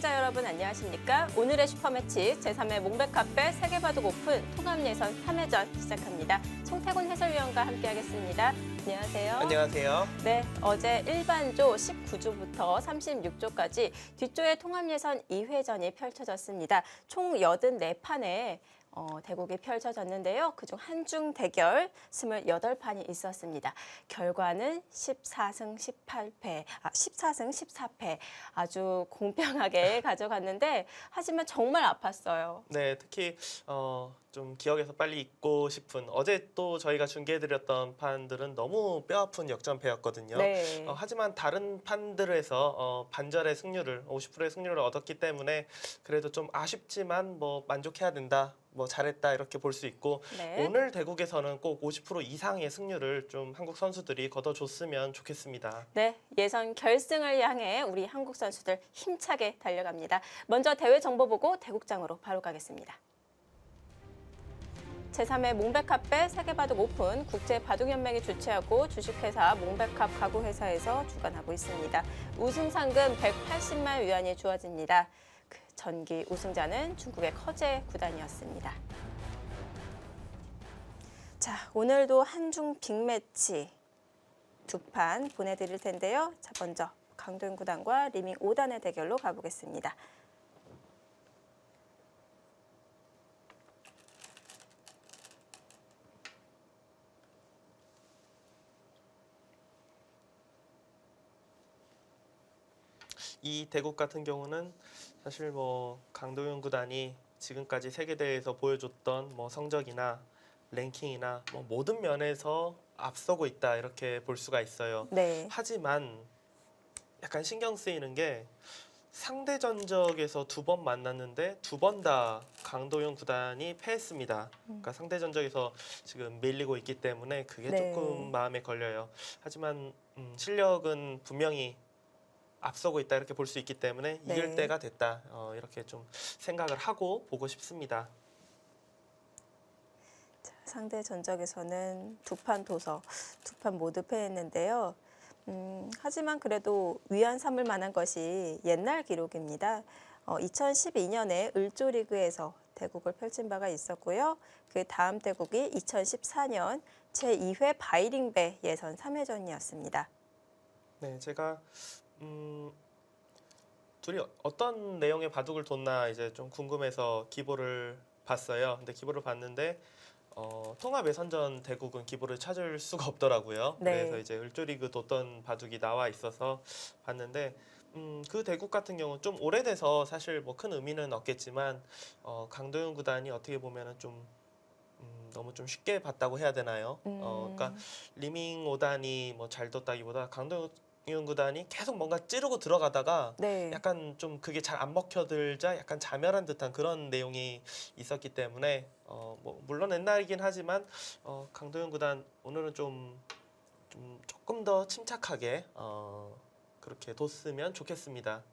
시청자 여러분 안녕하십니까? 오늘의 슈퍼매치 제3회 몽백카페 세계바둑 오픈 통합예선 3회전 시작합니다. 송태곤 해설위원과 함께하겠습니다. 안녕하세요. 안녕하세요. 네, 어제 일반조 19조부터 36조까지 뒷조의 통합예선 2회전이 펼쳐졌습니다. 총 84판에 대국이 펼쳐졌는데요. 그중 한중 대결 28판이 있었습니다. 결과는 14승 14패 아주 공평하게 가져갔는데 하지만 정말 아팠어요. 네, 특히 좀 기억에서 빨리 잊고 싶은 어제 또 저희가 중계해드렸던 판들은 너무 뼈아픈 역전패였거든요. 네. 하지만 다른 판들에서 반절의 승률을 50%의 승률을 얻었기 때문에 그래도 좀 아쉽지만 뭐 만족해야 된다. 뭐 잘했다 이렇게 볼 수 있고 네. 오늘 대국에서는 꼭 50% 이상의 승률을 좀 한국 선수들이 거둬줬으면 좋겠습니다. 네, 예선 결승을 향해 우리 한국 선수들 힘차게 달려갑니다. 먼저 대회 정보 보고 대국장으로 바로 가겠습니다. 제3회 몽백카페 세계바둑 오픈 국제바둑연맹이 주최하고 주식회사 몽백캅 가구회사에서 주관하고 있습니다. 우승 상금 180만 위안이 주어집니다. 그 전기 우승자는 중국의 커제 구단이었습니다. 자, 오늘도 한중 빅매치 두 판 보내드릴 텐데요. 자, 먼저 강도현 구단과 리밍 5단의 대결로 가보겠습니다. 이 대국 같은 경우는 사실 뭐 강도윤 구단이 지금까지 세계대회에서 보여줬던 뭐 성적이나 랭킹이나 뭐 모든 면에서 앞서고 있다 이렇게 볼 수가 있어요. 네. 하지만 약간 신경 쓰이는 게 상대 전적에서 두 번 만났는데 두 번 다 강도윤 구단이 패했습니다. 그러니까 상대 전적에서 지금 밀리고 있기 때문에 그게 네. 조금 마음에 걸려요. 하지만 실력은 분명히 앞서고 있다 이렇게 볼 수 있기 때문에 네. 이길 때가 됐다 이렇게 좀 생각을 하고 보고 싶습니다. 자, 상대 전적에서는 두 판 도서, 두 판 모두 패했는데요. 하지만 그래도 위안 삼을 만한 것이 옛날 기록입니다. 2012년에 을조리그에서 대국을 펼친 바가 있었고요. 그 다음 대국이 2014년 제2회 바이링배 예선 3회전이었습니다. 네, 제가 둘이 어떤 내용의 바둑을 뒀나 이제 좀 궁금해서 기보를 봤어요. 근데 기보를 봤는데 통합 예선전 대국은 기보를 찾을 수가 없더라고요. 네. 그래서 이제 을조리그 뒀던 바둑이 나와 있어서 봤는데 그 대국 같은 경우는 좀 오래돼서 사실 뭐 큰 의미는 없겠지만 강도윤 구단이 어떻게 보면은 좀 너무 좀 쉽게 봤다고 해야 되나요? 그러니까 리밍 5단이 뭐 잘 뒀다기보다 강도윤 구단이 계속 뭔가 찌르고 들어가다가 네. 약간 좀 그게 잘 안 먹혀들자 약간 자멸한 듯한 그런 내용이 있었기 때문에 뭐 물론 옛날이긴 하지만 강도윤 구단 오늘은 좀 조금 더 침착하게 그렇게 뒀으면 좋겠습니다.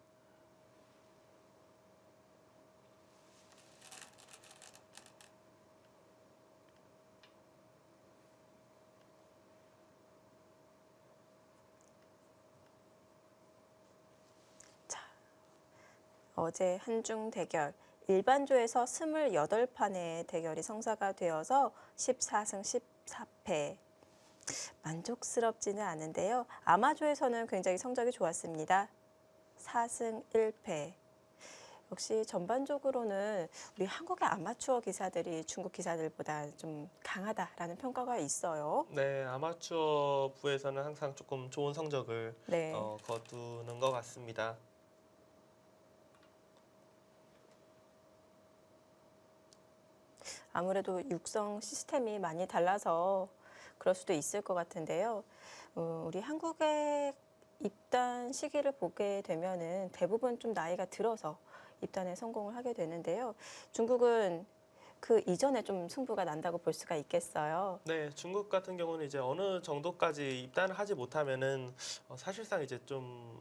어제 한중 대결 일반조에서 28판의 대결이 성사가 되어서 14승 14패 만족스럽지는 않은데요. 아마조에서는 굉장히 성적이 좋았습니다. 4승 1패. 역시 전반적으로는 우리 한국의 아마추어 기사들이 중국 기사들보다 좀 강하다라는 평가가 있어요. 네, 아마추어 부에서는 항상 조금 좋은 성적을 네. 거두는 것 같습니다. 아무래도 육성 시스템이 많이 달라서 그럴 수도 있을 것 같은데요. 우리 한국의 입단 시기를 보게 되면은 대부분 좀 나이가 들어서 입단에 성공을 하게 되는데요. 중국은 그 이전에 좀 승부가 난다고 볼 수가 있겠어요. 네, 중국 같은 경우는 이제 어느 정도까지 입단을 하지 못하면은 사실상 이제 좀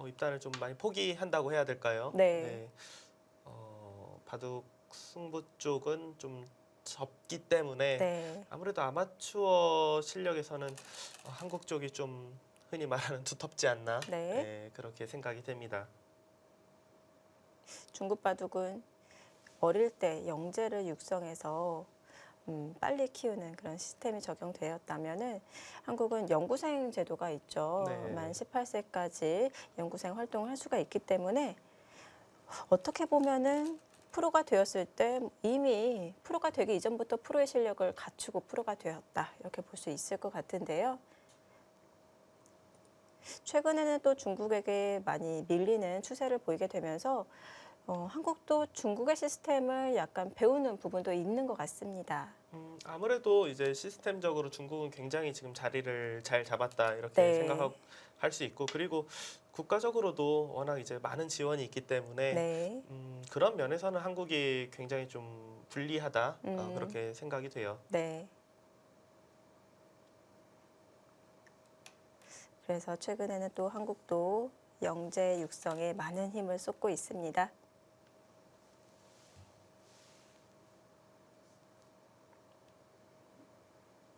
입단을 좀 많이 포기한다고 해야 될까요? 네. 바둑 승부 쪽은 좀 접기 때문에 네. 아무래도 아마추어 실력에서는 한국 쪽이 좀 흔히 말하는 두텁지 않나 네. 그렇게 생각이 됩니다. 중국 바둑은 어릴 때 영재를 육성해서 빨리 키우는 그런 시스템이 적용되었다면은 한국은 연구생 제도가 있죠. 네. 만 18세까지 연구생 활동을 할 수가 있기 때문에 어떻게 보면은 프로가 되었을 때 이미 프로가 되기 이전부터 프로의 실력을 갖추고 프로가 되었다. 이렇게 볼 수 있을 것 같은데요. 최근에는 또 중국에게 많이 밀리는 추세를 보이게 되면서 한국도 중국의 시스템을 약간 배우는 부분도 있는 것 같습니다. 아무래도 이제 시스템적으로 중국은 굉장히 지금 자리를 잘 잡았다 이렇게 네. 생각할 수 있고 그리고 국가적으로도 워낙 이제 많은 지원이 있기 때문에 네. 그런 면에서는 한국이 굉장히 좀 불리하다 음, 그렇게 생각이 돼요. 네. 그래서 최근에는 또 한국도 영재 육성에 많은 힘을 쏟고 있습니다.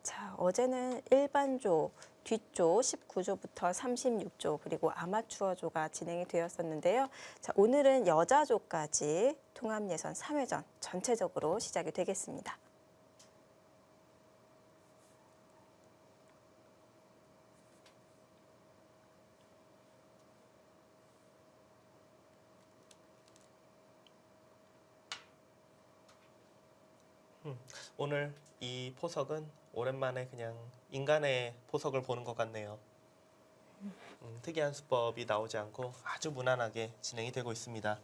자, 어제는 일반조, 뒷조 19조부터 36조 그리고 아마추어조가 진행이 되었었는데요. 자, 오늘은 여자조까지 통합예선 3회전 전체적으로 시작이 되겠습니다. 오늘 이 포석은 오랜만에 그냥 인간의 포석을 보는 것 같네요. 특이한 수법이 나오지 않고 아주 무난하게 진행이 되고 있습니다.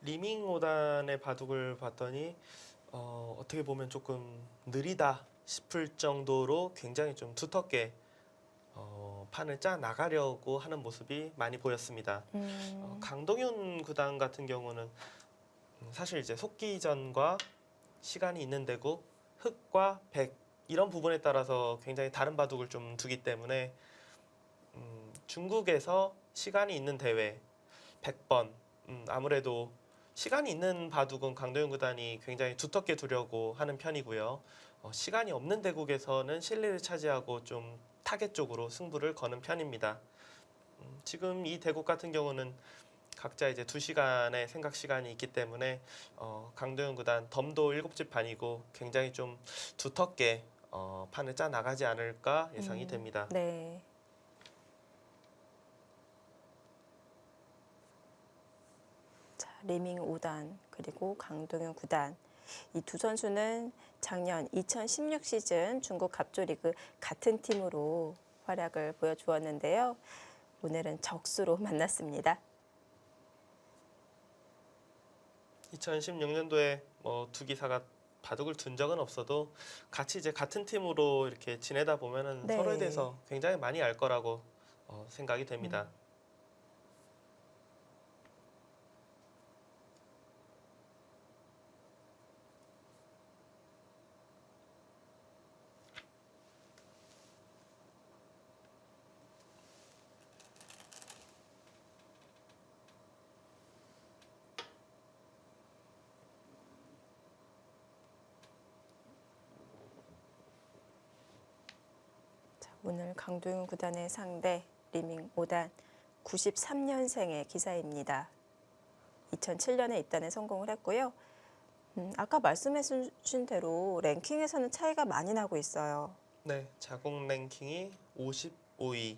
리밍 5단의 바둑을 봤더니 어떻게 보면 조금 느리다 싶을 정도로 굉장히 좀 두텁게 판을 짜 나가려고 하는 모습이 많이 보였습니다. 강동윤 구단 같은 경우는 사실 이제 속기전과 시간이 있는 대국, 흑과 백 이런 부분에 따라서 굉장히 다른 바둑을 좀 두기 때문에 중국에서 시간이 있는 대회 100번 아무래도 시간이 있는 바둑은 강도현 구단이 굉장히 두텁게 두려고 하는 편이고요. 시간이 없는 대국에서는 실리를 차지하고 좀 타겟 쪽으로 승부를 거는 편입니다. 지금 이 대국 같은 경우는 각자 이제 2시간의 생각 시간이 있기 때문에 강도현 구단 덤도 7집 반이고 굉장히 좀 두텁게 판을 짜 나가지 않을까 예상이 됩니다. 네. 자, 리밍 5단 그리고 강동윤 9단. 이 두 선수는 작년 2016 시즌 중국 갑조리그 같은 팀으로 활약을 보여주었는데요. 오늘은 적수로 만났습니다. 2016년도에 뭐 두 기사가 바둑을 둔 적은 없어도 같이 이제 같은 팀으로 이렇게 지내다 보면은 네. 서로에 대해서 굉장히 많이 알 거라고 생각이 됩니다. 자, 오늘 강동윤 9단의 상대 리밍 5단 93년생의 기사입니다. 2007년에 입단에 성공을 했고요. 아까 말씀해 주신 대로 랭킹에서는 차이가 많이 나고 있어요. 네, 자국 랭킹이 55위,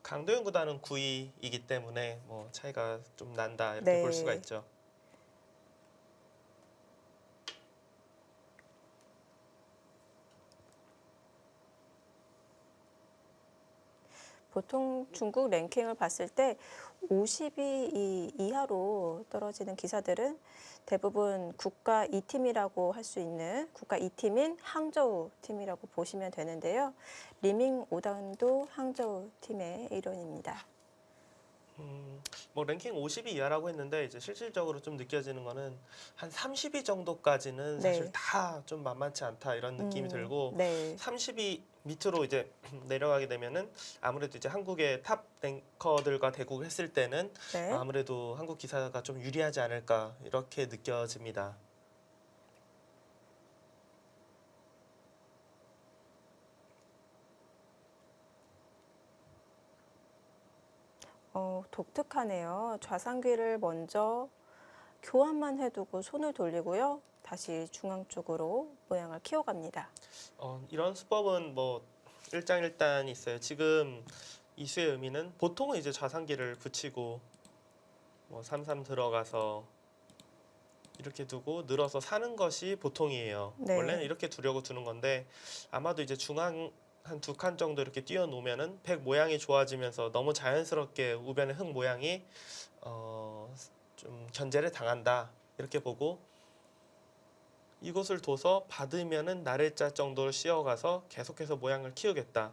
강도현 구단은 9위이기 때문에 뭐 차이가 좀 난다 이렇게 볼 수가 네. 있죠. 보통 중국 랭킹을 봤을 때 50위 이하로 떨어지는 기사들은 대부분 국가 2팀이라고 할 수 있는 국가 2팀인 항저우 팀이라고 보시면 되는데요. 리밍 5단도 항저우 팀의 일원입니다. 뭐 랭킹 50위 이하라고 했는데 이제 실질적으로 좀 느껴지는 거는 한 30위 정도까지는 사실 네. 다 좀 만만치 않다 이런 느낌이 들고 네. 30위 밑으로 이제 내려가게 되면은 아무래도 이제 한국의 탑 랭커들과 대국을 했을 때는 네. 아무래도 한국 기사가 좀 유리하지 않을까 이렇게 느껴집니다. 독특하네요. 좌상귀를 먼저 교환만 해두고 손을 돌리고요. 다시 중앙 쪽으로 모양을 키워갑니다. 이런 수법은 뭐 일장일단이 있어요. 지금 이수의 의미는 보통은 이제 좌상기를 붙이고 뭐 3-3 들어가서 이렇게 두고 늘어서 사는 것이 보통이에요. 원래는 네. 이렇게 두려고 두는 건데 아마도 이제 중앙 한 두 칸 정도 이렇게 띄워 놓으면은 백 모양이 좋아지면서 너무 자연스럽게 우변의 흙 모양이 좀 견제를 당한다 이렇게 보고 이곳을 둬서 받으면은 나래자 정도로 씌어가서 계속해서 모양을 키우겠다.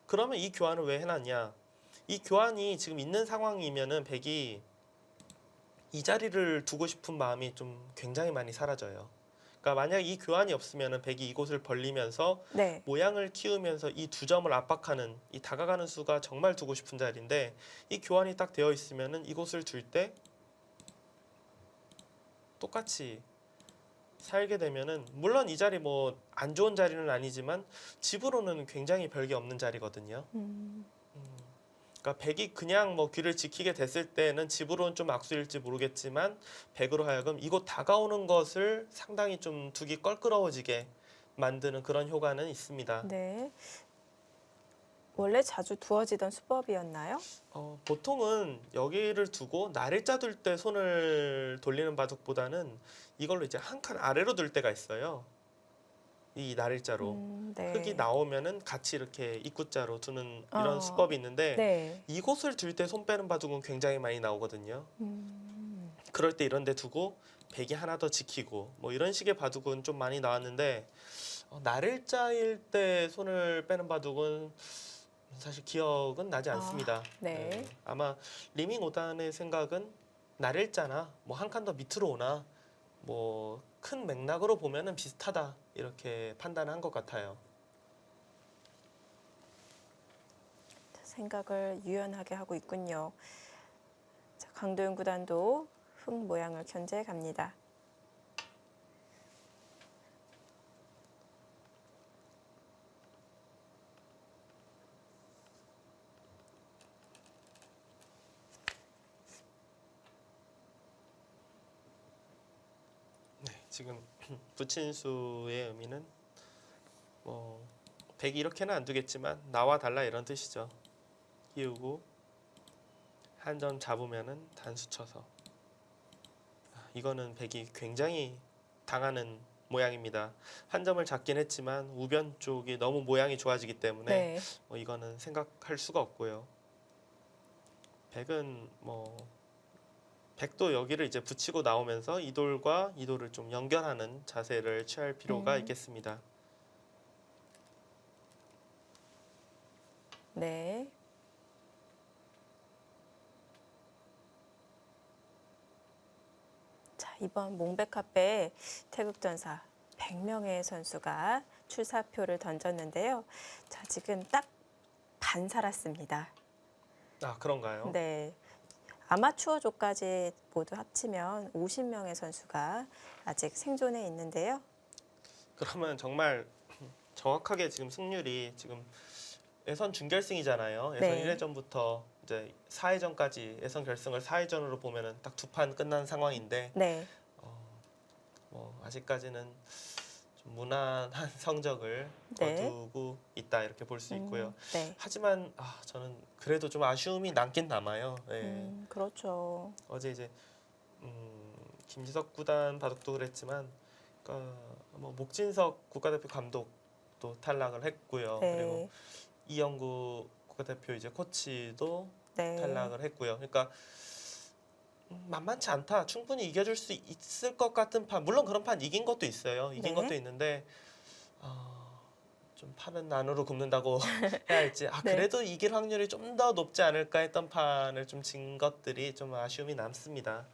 그러면 이 교환을 왜 해놨냐? 이 교환이 지금 있는 상황이면은 백이 이 자리를 두고 싶은 마음이 좀 굉장히 많이 사라져요. 그러니까 만약 이 교환이 없으면은 백이 이곳을 벌리면서 네. 모양을 키우면서 이 두 점을 압박하는 이 다가가는 수가 정말 두고 싶은 자리인데 이 교환이 딱 되어 있으면은 이곳을 둘 때 똑같이 살게 되면은 물론 이 자리 뭐 안 좋은 자리는 아니지만 집으로는 굉장히 별게 없는 자리거든요. 음, 그러니까 백이 그냥 뭐 귀를 지키게 됐을 때는 집으로는 좀 악수일지 모르겠지만 백으로 하여금 이곳 다가오는 것을 상당히 좀 두기 껄끄러워지게 만드는 그런 효과는 있습니다. 네. 원래 자주 두어지던 수법이었나요? 보통은 여기를 두고 날일자 둘 때 손을 돌리는 바둑보다는 이걸로 이제 한 칸 아래로 둘 때가 있어요. 이 날일자로 흙이 네. 나오면은 같이 이렇게 입구자로 두는 이런 어, 수법이 있는데 네. 이곳을 둘 때 손 빼는 바둑은 굉장히 많이 나오거든요. 음, 그럴 때 이런 데 두고 백이 하나 더 지키고 뭐 이런 식의 바둑은 좀 많이 나왔는데 날일자일 때 손을 빼는 바둑은 사실 기억은 나지 않습니다. 네. 아마 리밍 5단의 생각은 날일자나 뭐 한 칸 더 밑으로 오나 뭐 큰 맥락으로 보면은 비슷하다 이렇게 판단한 것 같아요. 생각을 유연하게 하고 있군요. 자, 강도윤 구단도 흙 모양을 견제해 갑니다. 네, 지금 부친수의 의미는 뭐 백이 이렇게는 안 두겠지만 나와 달라 이런 뜻이죠. 끼우고 한 점 잡으면은 단수 쳐서 이거는 백이 굉장히 당하는 모양입니다. 한 점을 잡긴 했지만 우변 쪽이 너무 모양이 좋아지기 때문에 네. 이거는 생각할 수가 없고요. 백은 뭐 백도 여기를 이제 붙이고 나오면서 이 돌과 이 돌을 좀 연결하는 자세를 취할 필요가 있겠습니다. 네. 자, 이번 몽백카페 태극전사 100명의 선수가 출사표를 던졌는데요. 자, 지금 딱 반 살았습니다. 아, 그런가요? 네. 아마추어조까지 모두 합치면 50명의 선수가 아직 생존해 있는데요. 그러면 정말 정확하게 지금 승률이 지금 예선 준결승이잖아요. 예선 네. 1회전부터 이제 4회전까지 예선 결승을 4회전으로 보면은 딱 두 판 끝난 상황인데 네. 뭐 아직까지는 좀 무난한 성적을 네. 거두고 있다 이렇게 볼 수 있고요. 네. 하지만 저는 그래도 좀 아쉬움이 남긴 남아요. 예. 그렇죠. 어제 이제 김지석 구단 바둑도 그랬지만 그러니까 뭐 목진석 국가대표 감독도 탈락을 했고요. 그리고 네. 이영구 국가대표 이제 코치도 네. 탈락을 했고요. 그러니까 만만치 않다. 충분히 이겨줄 수 있을 것 같은 판. 물론 그런 판 이긴 것도 있어요. 이긴 네. 것도 있는데 어, 좀 판은 안으로 굽는다고 해야 할지 네. 그래도 이길 확률이 좀 더 높지 않을까 했던 판을 좀 진 것들이 좀 아쉬움이 남습니다.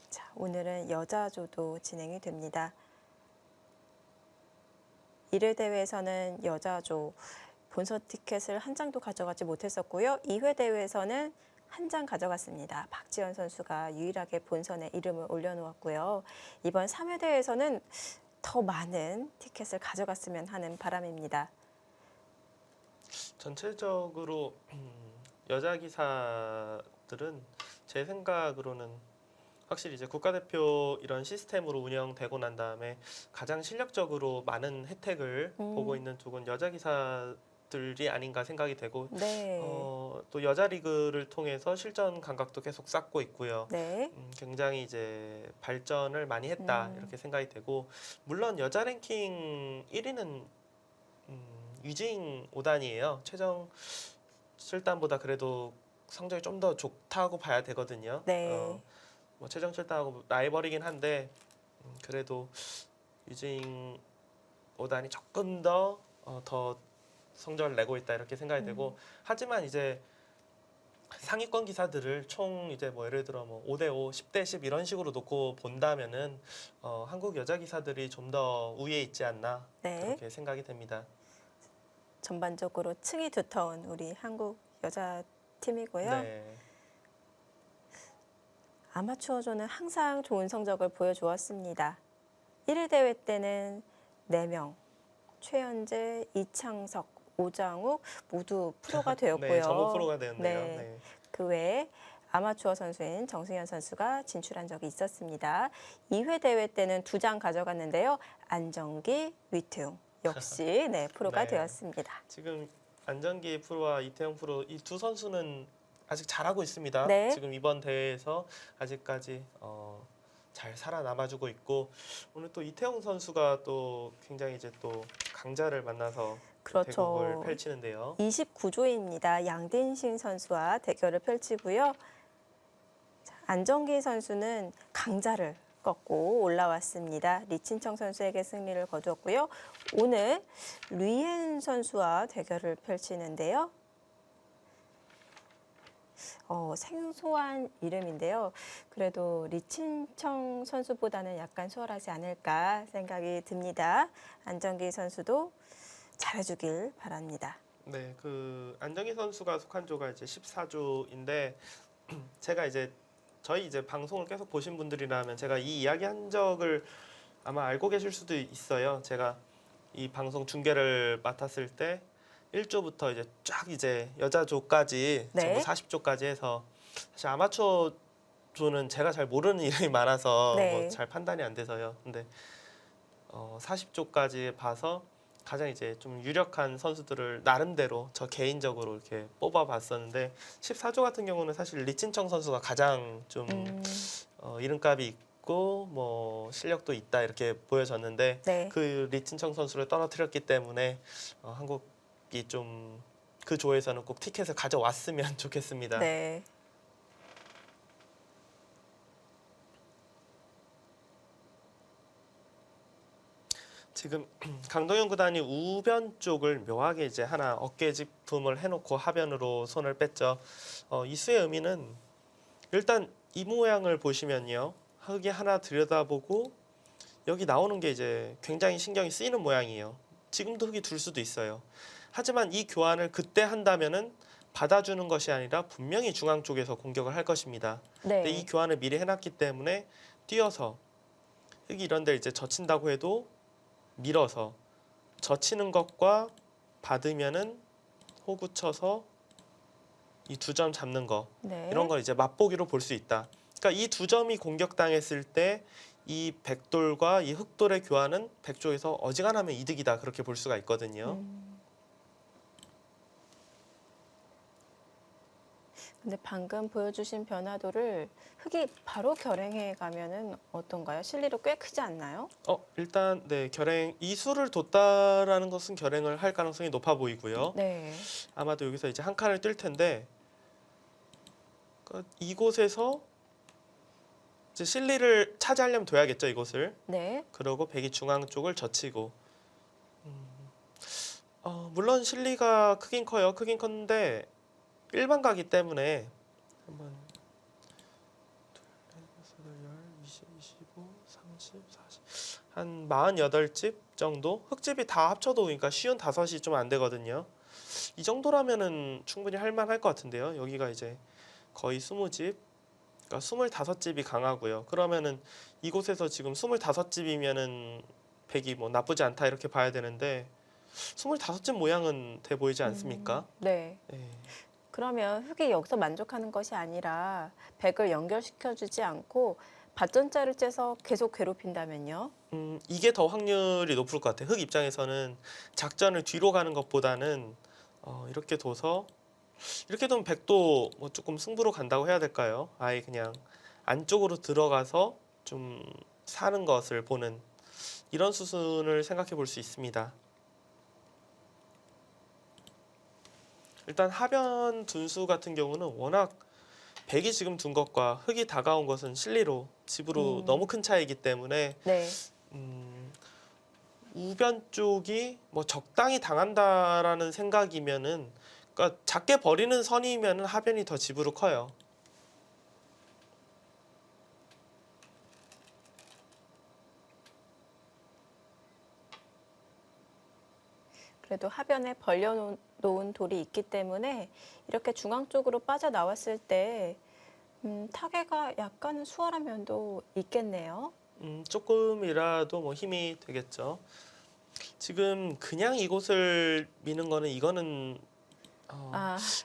자, 오늘은 여자조도 진행이 됩니다. 1회 대회에서는 여자조 본선 티켓을 한 장도 가져가지 못했었고요. 2회 대회에서는 한 장 가져갔습니다. 박지연 선수가 유일하게 본선에 이름을 올려놓았고요. 이번 3회 대회에서는 더 많은 티켓을 가져갔으면 하는 바람입니다. 전체적으로 여자 기사들은 제 생각으로는 확실히 이제 국가대표 이런 시스템으로 운영되고 난 다음에 가장 실력적으로 많은 혜택을 보고 있는 쪽은 여자 기사들이 아닌가 생각이 되고 네. 또 여자 리그를 통해서 실전 감각도 계속 쌓고 있고요. 네. 굉장히 이제 발전을 많이 했다 이렇게 생각이 되고 물론 여자 랭킹 1위는 유징 5단이에요. 최정 실단보다 그래도 성적이 좀 더 좋다고 봐야 되거든요. 네. 뭐 최정 실단하고 라이벌이긴 한데 그래도 유징 5단이 조금 더 성적을 내고 있다 이렇게 생각이 되고 하지만 이제 상위권 기사들을 총 이제 뭐 예를 들어 뭐 5대5, 10대10 이런 식으로 놓고 본다면은 한국 여자 기사들이 좀 더 우위에 있지 않나 네. 그렇게 생각이 됩니다. 전반적으로 층이 두터운 우리 한국 여자 팀이고요. 네. 아마추어조는 항상 좋은 성적을 보여주었습니다. 1회 대회 때는 4명, 최현재, 이창석, 오장욱 모두 프로가 되었고요. 네, 전부 프로가 되었네요. 네. 네. 그 외에 아마추어 선수인 정승현 선수가 진출한 적이 있었습니다. 2회 대회 때는 2장 가져갔는데요. 안정기, 위태웅 역시 네, 프로가 네. 되었습니다. 지금 안정기 프로와 이태영 프로 이 두 선수는 아직 잘하고 있습니다. 네. 지금 이번 대회에서 아직까지 잘 살아남아주고 있고 오늘 또 이태영 선수가 또 굉장히 이제 또 강자를 만나서 그렇죠. 대국을 펼치는데요. 29조입니다. 양딘신 선수와 대결을 펼치고요. 자, 안정기 선수는 강자를 꺾고 올라왔습니다. 리친청 선수에게 승리를 거두었고요. 오늘 류엔 선수와 대결을 펼치는데요. 생소한 이름인데요. 그래도 리친청 선수보다는 약간 수월하지 않을까 생각이 듭니다. 안정기 선수도 잘해주길 바랍니다. 네, 그 안정기 선수가 속한 조가 이제 14조인데 제가 이제 저희 이제 방송을 계속 보신 분들이라면 제가 이 이야기 한 적을 아마 알고 계실 수도 있어요. 제가 이 방송 중계를 맡았을 때 1조부터 이제 쫙 이제 여자조까지 네. 전부 40조까지 해서 사실 아마추어 조는 제가 잘 모르는 이름이 많아서 네. 뭐 잘 판단이 안 돼서요. 근데 40조까지 봐서 가장 이제 좀 유력한 선수들을 나름대로 저 개인적으로 이렇게 뽑아봤었는데 14조 같은 경우는 사실 리친청 선수가 가장 좀 이름값이 있고 뭐 실력도 있다 이렇게 보여졌는데 네. 그 리친청 선수를 떨어뜨렸기 때문에 한국이 좀 그 조에서는 꼭 티켓을 가져왔으면 좋겠습니다. 네. 지금 강동현 구단이 우변 쪽을 묘하게 이제 하나 어깨집품을 해놓고 하변으로 손을 뺐죠. 이 수의 의미는 일단 이 모양을 보시면요, 흙이 하나 들여다보고 여기 나오는 게 이제 굉장히 신경이 쓰이는 모양이에요. 지금도 흙이 둘 수도 있어요. 하지만 이 교환을 그때 한다면은 받아주는 것이 아니라 분명히 중앙 쪽에서 공격을 할 것입니다. 네. 근데 이 교환을 미리 해놨기 때문에 뛰어서 흙이 이런 데 이제 젖힌다고 해도 밀어서 젖히는 것과 받으면은 호구 쳐서 이 2점 잡는 거 네. 이런 걸 이제 맛보기로 볼 수 있다. 그러니까 이 2점이 공격당했을 때 이 백돌과 이 흑돌의 교환은 백 쪽에서 어지간하면 이득이다 그렇게 볼 수가 있거든요. 근데 방금 보여주신 변화도를 흑이 바로 결행해 가면은 어떤가요? 실리로 꽤 크지 않나요? 일단 네, 이 수를 뒀다라는 것은 결행을 할 가능성이 높아 보이고요. 네. 아마도 여기서 이제 한 칸을 뛸 텐데 그러니까 이곳에서 이제 실리를 차지하려면 둬야겠죠, 이곳을. 네. 그러고 백이 중앙 쪽을 젖히고. 물론 실리가 크긴 커요. 크긴 컸는데 일반가기 때문에 한번 20, 25, 30, 40, 한 48집 정도? 흙집이 다 합쳐도 그러니까 쉬운 5이 좀 안 되거든요. 이 정도라면은 충분히 할 만할 것 같은데요. 여기가 이제 거의 20집, 그러니까 25집이 강하고요. 그러면은 이곳에서 지금 25집이면은 백이 뭐 나쁘지 않다 이렇게 봐야 되는데 25집 모양은 돼 보이지 않습니까? 네. 네. 그러면 흑이 여기서 만족하는 것이 아니라 백을 연결시켜주지 않고 밭전자를 째서 계속 괴롭힌다면요? 이게 더 확률이 높을 것 같아요. 흑 입장에서는 작전을 뒤로 가는 것보다는 이렇게 둬서 이렇게 되면 백도 뭐 조금 승부로 간다고 해야 될까요? 아예 그냥 안쪽으로 들어가서 좀 사는 것을 보는 이런 수순을 생각해 볼 수 있습니다. 일단 하변 둔수 같은 경우는 워낙 백이 지금 둔 것과 흑이 다가온 것은 실리로 집으로 너무 큰 차이기 때문에 네. 우변 쪽이 뭐 적당히 당한다라는 생각이면은 그러니까 작게 버리는 선이면은 하변이 더 집으로 커요. 그래도 하변에 벌려놓은 돌이 있기 때문에 이렇게 중앙 쪽으로 빠져나왔을 때 타개가 약간은 수월한 면도 있겠네요. 조금이라도 뭐 힘이 되겠죠. 지금 그냥 이곳을 미는 거는 이거는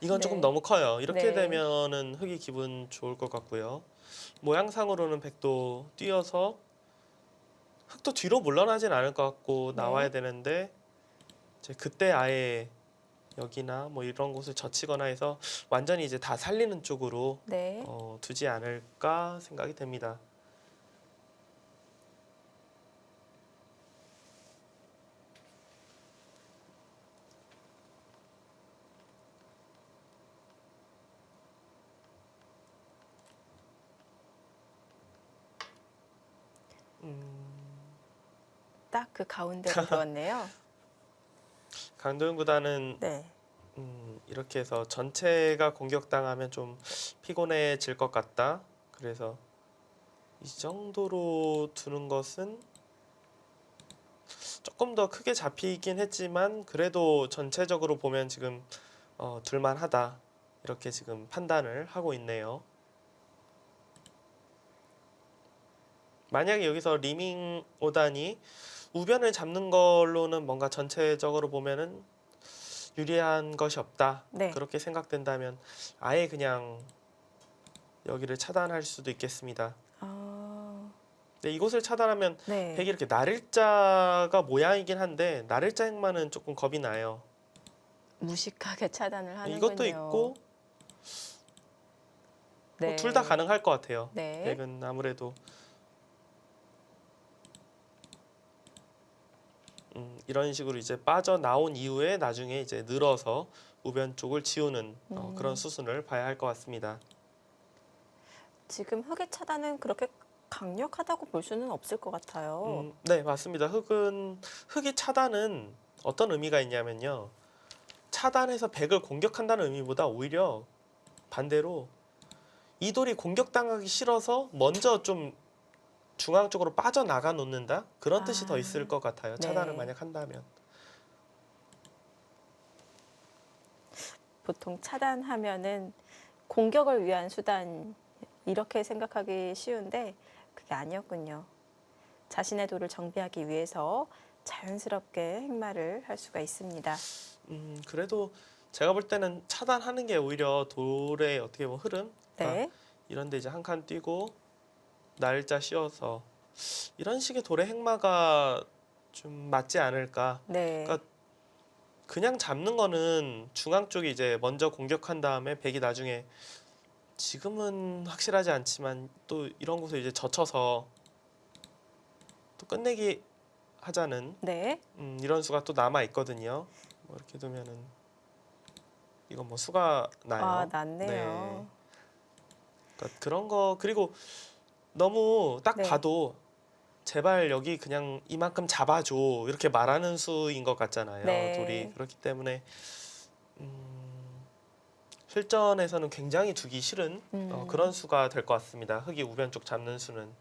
이건 조금 네. 너무 커요. 이렇게 네. 되면은 흑이 기분 좋을 것 같고요. 모양상으로는 백도 뛰어서 흑도 뒤로 물러나진 않을 것 같고 나와야 네. 되는데 이제 그때 아예 여기나 뭐 이런 곳을 젖히거나 해서 완전히 이제 다 살리는 쪽으로 네. 두지 않을까 생각이 됩니다. 딱 그 가운데로 들어왔네요. 강도현 구단은 네. 이렇게 해서 전체가 공격당하면 좀 피곤해질 것 같다. 그래서 이 정도로 두는 것은 조금 더 크게 잡히긴 했지만 그래도 전체적으로 보면 지금 둘만하다 이렇게 지금 판단을 하고 있네요. 만약에 여기서 리밍 오단이 우변을 잡는 걸로는 뭔가 전체적으로 보면은 유리한 것이 없다. 네. 그렇게 생각된다면 아예 그냥 여기를 차단할 수도 있겠습니다. 근데 이곳을 차단하면 네. 백이 이렇게 나를자가 모양이긴 한데 나를자 행만은 조금 겁이 나요. 무식하게 차단을 하는군요. 이것도 있고 네. 둘 다 가능할 것 같아요. 네. 백은 아무래도 이런 식으로 이제 빠져나온 이후에 나중에 이제 늘어서 우변 쪽을 지우는 그런 수순을 봐야 할 것 같습니다. 지금 흑의 차단은 그렇게 강력하다고 볼 수는 없을 것 같아요. 네, 맞습니다. 흑이 차단은 어떤 의미가 있냐면요. 차단해서 백을 공격한다는 의미보다 오히려 반대로 이 돌이 공격당하기 싫어서 먼저 좀 중앙 쪽으로 빠져나가 놓는다? 그런 뜻이 더 있을 것 같아요. 차단을 네. 만약 한다면. 보통 차단하면은 공격을 위한 수단 이렇게 생각하기 쉬운데 그게 아니었군요. 자신의 돌을 정비하기 위해서 자연스럽게 행마를 할 수가 있습니다. 그래도 제가 볼 때는 차단하는 게 오히려 돌의 어떻게 보면 흐름? 네. 이런데 이제 한 칸 뛰고 날짜 씌워서 이런 식의 돌의 행마가 좀 맞지 않을까. 네. 그러니까 그냥 잡는 거는 중앙 쪽이 이제 먼저 공격한 다음에 백이 나중에 지금은 확실하지 않지만 또 이런 곳을 이제 젖혀서 또 끝내기 하자는 네. 이런 수가 또 남아 있거든요. 뭐 이렇게 두면은 이건 뭐 수가 아, 나요. 네. 낫네요. 그러니까 그런 거 그리고 너무 딱 네. 봐도 제발 여기 그냥 이만큼 잡아줘 이렇게 말하는 수인 것 같잖아요. 돌이 네. 그렇기 때문에 음, 실전에서는 굉장히 두기 싫은 그런 음. 수가 될 것 같습니다. 흙이 우변 쪽 잡는 수는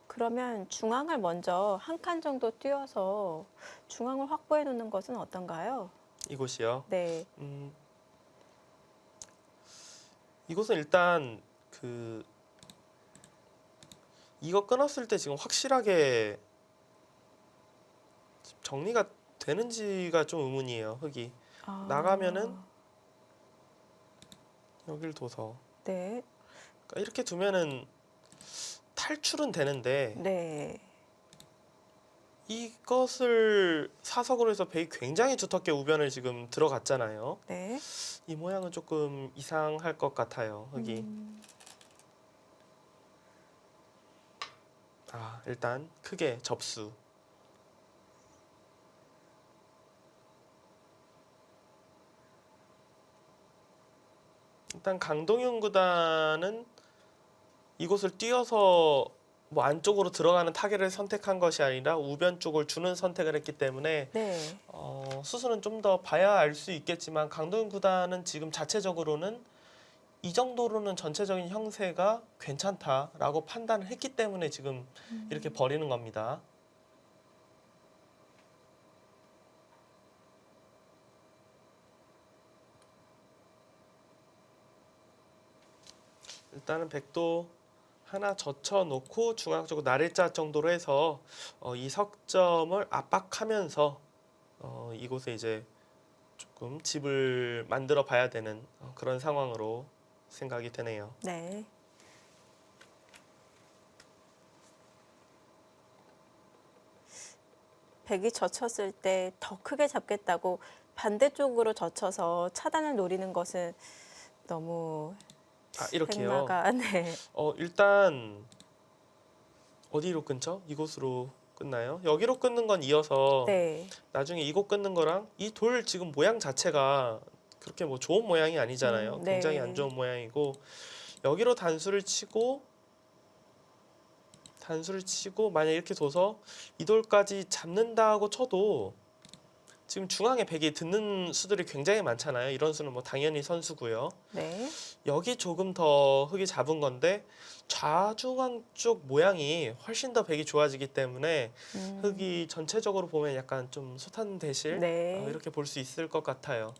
그러면 중앙을 먼저 한 칸 정도 띄워서 중앙을 확보해 놓는 것은 어떤가요? 이곳이요. 네. 음, 이곳은 일단 그 이거 끊었을 때 지금 확실하게 정리가 되는지가 좀 의문이에요. 흙이 나가면은 아, 여길 둬서 네. 그러니까 이렇게 두면은 탈출은 되는데 네. 이것을 사석으로 해서 백이 굉장히 두텁게 우변을 지금 들어갔잖아요. 네. 이 모양은 조금 이상할 것 같아요. 흙이 일단 크게 접수. 일단 강동윤 구단은 이곳을 뛰어서 뭐 안쪽으로 들어가는 타겟을 선택한 것이 아니라 우변 쪽을 주는 선택을 했기 때문에 네. 수수는 좀 더 봐야 알 수 있겠지만 강동윤 구단은 지금 자체적으로는 이 정도로는 전체적인 형세가 괜찮다라고 판단을 했기 때문에 지금 이렇게 버리는 겁니다. 일단은 백도 하나 젖혀놓고 중앙적으로 나를자 정도로 해서 이 석점을 압박하면서 이곳에 이제 조금 집을 만들어 봐야 되는 그런 상황으로 생각이 되네요. 네. 백이 젖혔을 때 더 크게 잡겠다고 반대쪽으로 젖혀서 차단을 노리는 것은 너무 이렇게요. 행마가 네. 일단 어디로 끊죠? 이곳으로 끝나요? 여기로 끊는 건 이어서 네. 나중에 이곳 끊는 거랑 이 돌 지금 모양 자체가 그렇게 뭐 좋은 모양이 아니잖아요. 굉장히 안 네. 좋은 모양이고 여기로 단수를 치고 만약 이렇게 둬서 이 돌까지 잡는다고 쳐도 지금 중앙에 백이 듣는 수들이 굉장히 많잖아요. 이런 수는 뭐 당연히 선수고요. 네. 여기 조금 더 흙이 잡은 건데 좌중앙 쪽 모양이 훨씬 더 백이 좋아지기 때문에 흙이 전체적으로 보면 약간 좀 솟한 대실 네. 이렇게 볼 수 있을 것 같아요.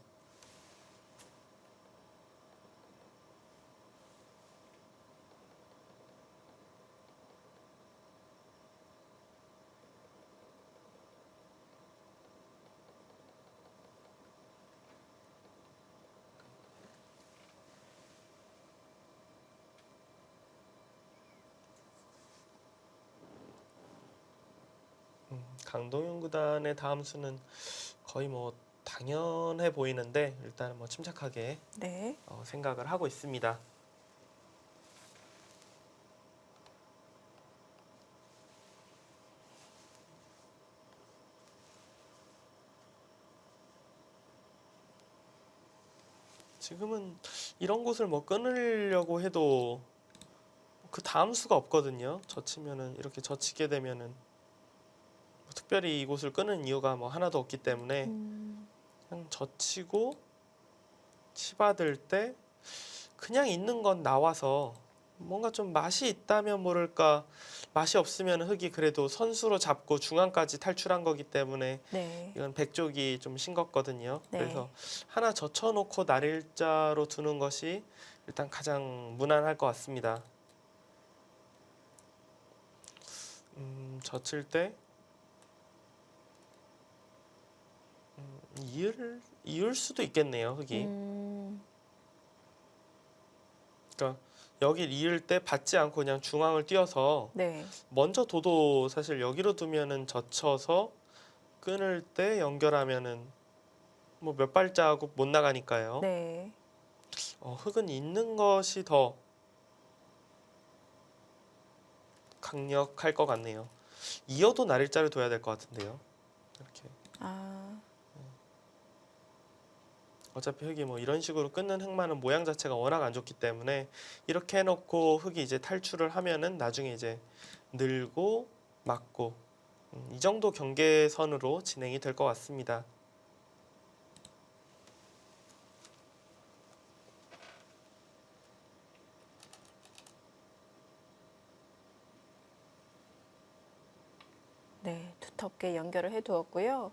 강동윤 구단의 다음 수는 거의 뭐 당연해 보이는데 일단은 뭐 침착하게 네. 생각을 하고 있습니다. 지금은 이런 곳을 뭐 끊으려고 해도 그 다음 수가 없거든요. 젖히면은 이렇게 젖히게 되면은 뭐 특별히 이곳을 끊은 이유가 뭐 하나도 없기 때문에 그냥 젖히고 치받을 때 그냥 있는 건 나와서 뭔가 좀 맛이 있다면 모를까 맛이 없으면 흙이 그래도 선수로 잡고 중앙까지 탈출한 거기 때문에 네. 이건 백쪽이 좀 싱겁거든요. 네. 그래서 하나 젖혀놓고 날일자로 두는 것이 일단 가장 무난할 것 같습니다. 젖힐 때 이을 수도 있겠네요. 흙이. 음. 그러니까 여길 이을 때 받지 않고 그냥 중앙을 띄어서 네. 먼저 도도 사실 여기로 두면은 젖혀서 끊을 때 연결하면은 뭐 몇 발자국 못 나가니까요. 네. 흙은 있는 것이 더 강력할 것 같네요. 이어도 날일자를 둬야 될 것 같은데요. 이렇게. 아, 어차피 흙이 뭐 이런 식으로 끊는 흙만은 모양 자체가 워낙 안 좋기 때문에 이렇게 해놓고 흙이 이제 탈출을 하면은 나중에 이제 늘고 막고 이 정도 경계선으로 진행이 될 것 같습니다. 네. 두텁게 연결을 해 두었고요.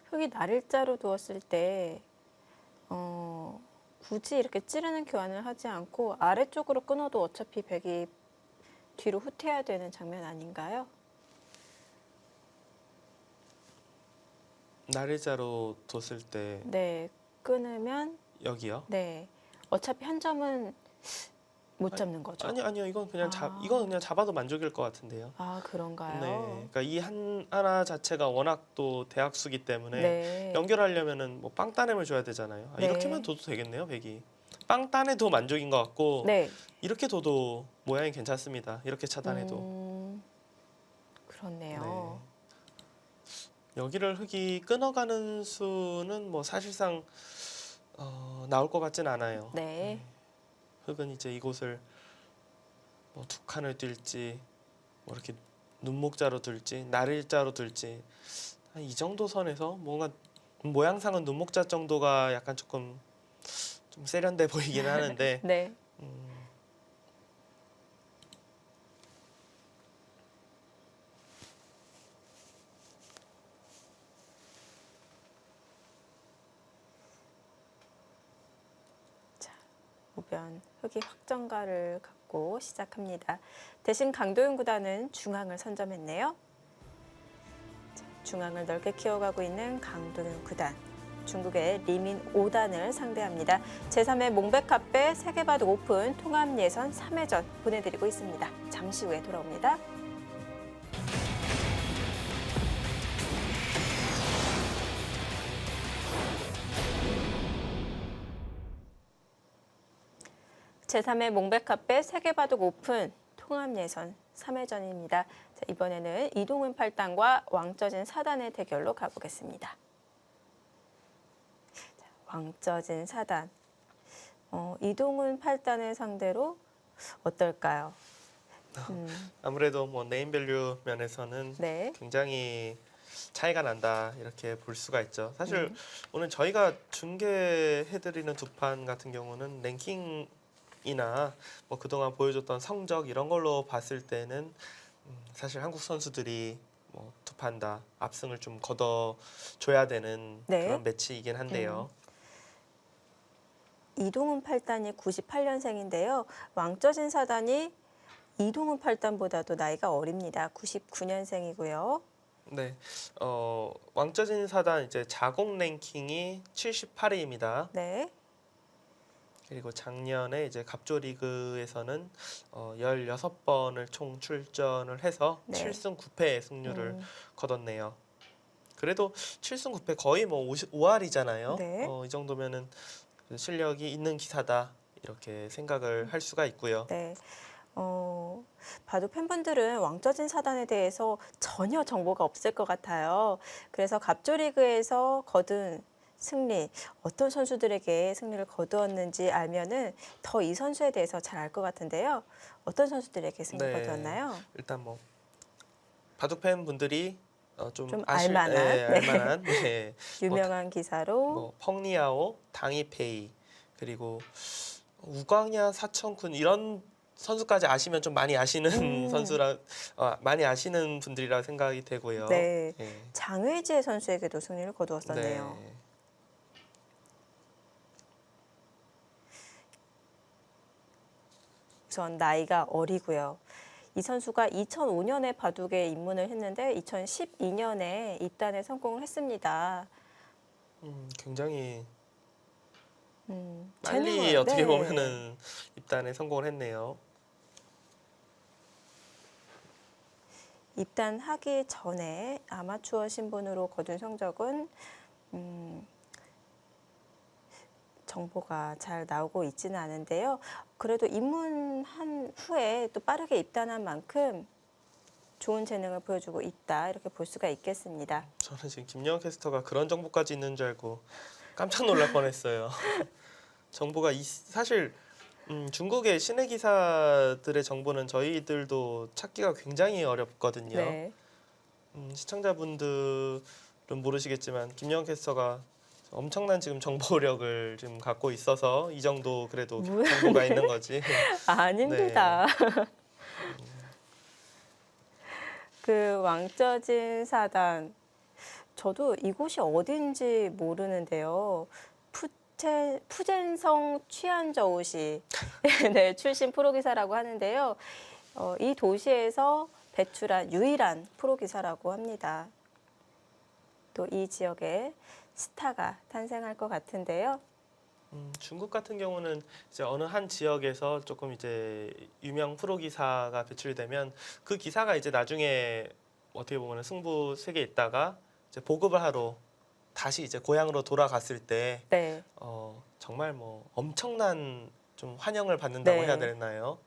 흙이 날일자로 두었을 때 굳이 이렇게 찌르는 교환을 하지 않고 아래쪽으로 끊어도 어차피 백이 뒤로 후퇴해야 되는 장면 아닌가요? 날일자로 뒀을 때 네. 끊으면 여기요? 네. 어차피 한 점은 못 잡는 거죠. 아니요. 이건 그냥 아. 이건 그냥 잡아도 만족일 것 같은데요. 아, 그런가요? 네. 그러니까 이 하나 자체가 워낙 또 대학수기 때문에 네. 연결하려면은 뭐 빵 따냄을 줘야 되잖아요. 네. 이렇게만 둬도 되겠네요, 백이. 빵 따내도 만족인 것 같고 네. 이렇게 둬도 모양이 괜찮습니다. 이렇게 차단해도. 그렇네요. 여기를 흙이 끊어가는 수는 뭐 사실상 나올 것 같진 않아요. 네. 흙은 이제 이곳을 뭐 두 칸을 뛸지 뭐 이렇게 눈목자로 둘지 날일자로 둘지 한 이 정도 선에서 뭔가 모양상은 눈목자 정도가 약간 조금 좀 세련돼 보이긴 하는데 네. 자, 우변 흙이 확정가를 갖고 시작합니다. 대신 강도윤 구단은 중앙을 선점했네요. 자, 중앙을 넓게 키워가고 있는 강도윤 구단. 중국의 리민 5단을 상대합니다. 제3회 몽백카페 세계바둑 오픈 통합 예선 3회전 보내드리고 있습니다. 잠시 후에 돌아옵니다. 제3회 몽백카페 세계바둑 오픈 통합 예선 3회전입니다. 자, 이번에는 이동훈 8단과 왕쩌진 4단의 대결로 가보겠습니다. 자, 왕쩌진 4단. 이동훈 8단을 상대로 어떨까요? 아무래도 뭐 네임밸류 면에서는 네. 굉장히 차이가 난다 이렇게 볼 수가 있죠. 사실 오늘 저희가 중계해드리는 두 판 같은 경우는 랭킹이나 뭐 그동안 보여줬던 성적 이런 걸로 봤을 때는 사실 한국 선수들이 뭐 두 판 다 압승을 좀 거둬줘야 되는 네. 그런 매치이긴 한데요. 이동훈 8단이 98년생인데요. 왕쩌진 4단이 이동훈 8단보다도 나이가 어립니다. 99년생이고요. 네, 왕쩌진 사단 이제 자국 랭킹이 78위입니다. 네. 그리고 작년에 이제 갑조 리그에서는 16번을 총 출전을 해서 네. 7승 9패의 승률을 거뒀네요. 그래도 7승 9패 거의 뭐 5할이잖아요. 네. 이 정도면은 실력이 있는 기사다 이렇게 생각을 할 수가 있고요. 네. 바둑 팬분들은 왕쩌진 4단에 대해서 전혀 정보가 없을 것 같아요. 그래서 갑조 리그에서 거둔 승리, 어떤 선수들에게 승리를 거두었는지 알면은 더 이 선수에 대해서 잘 알 것 같은데요. 어떤 선수들에게 승리를 거두었나요? 일단 뭐 바둑 팬분들이 좀 알만한, 네. 알만한 네. 유명한 기사로 뭐 펑리아오, 당이페이 그리고 우광야, 사천쿤 이런 선수까지 아시면 좀 많이 아시는 선수라 많이 아시는 분들이라 생각이 되고요. 네. 예. 장외지혜 선수에게도 승리를 거두었었네요. 네. 우선 나이가 어리고요. 이 선수가 2005년에 바둑에 입문을 했는데 2012년에 입단에 성공을 했습니다. 굉장히 빨리 재능을, 어떻게 네. 보면은 입단에 성공을 했네요. 입단하기 전에 아마추어 신분으로 거둔 성적은 정보가 잘 나오고 있지는 않은데요. 그래도 입문한 후에 또 빠르게 입단한 만큼 좋은 재능을 보여주고 있다, 이렇게 볼 수가 있겠습니다. 저는 지금 김영환 캐스터가 그런 정보까지 있는 줄 알고 깜짝 놀랄 뻔했어요. 정보가 사실 중국의 시내 기사들의 정보는 저희들도 찾기가 굉장히 어렵거든요. 네. 시청자분들은 모르시겠지만 김영환 캐스터가 엄청난 지금 정보력을 지금 갖고 있어서 이 정도 그래도 정보가 있는 거지. 아닙니다. 그 왕쩌진 사단, 저도 이곳이 어딘지 모르는데요. 푸젠성 취안저우시 네, 출신 프로기사라고 하는데요. 이 도시에서 배출한 유일한 프로기사라고 합니다. 또 이 지역에 스타가 탄생할 것 같은데요. 중국 같은 경우는 이제 어느 한 지역에서 조금 이제 유명 프로 기사가 배출되면 그 기사가 이제 나중에 어떻게 보면 승부 세계에 있다가 이제 보급을 하러 다시 이제 고향으로 돌아갔을 때 네. 정말 뭐 엄청난 좀 환영을 받는다고 네. 해야 되나요?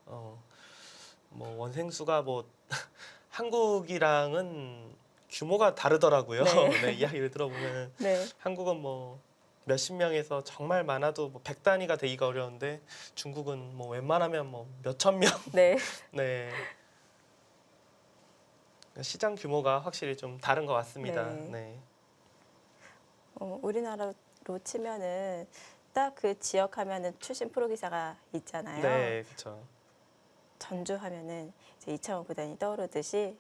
뭐 원생수가 뭐 한국이랑은 규모가 다르더라고요. 네. 네, 이야기를 들어보면 네. 한국은 뭐 몇십 명에서 정말 많아도 뭐 100단위가 되기가 어려운데 중국은 뭐 웬만하면 뭐 몇천 명. 네. 네. 시장 규모가 확실히 좀 다른 것 같습니다. 네. 네. 우리나라로 치면은 딱 그 지역 하면은 출신 프로기사가 있잖아요. 네, 그렇죠. 전주 하면은 이제 이창호 구단이 떠오르듯이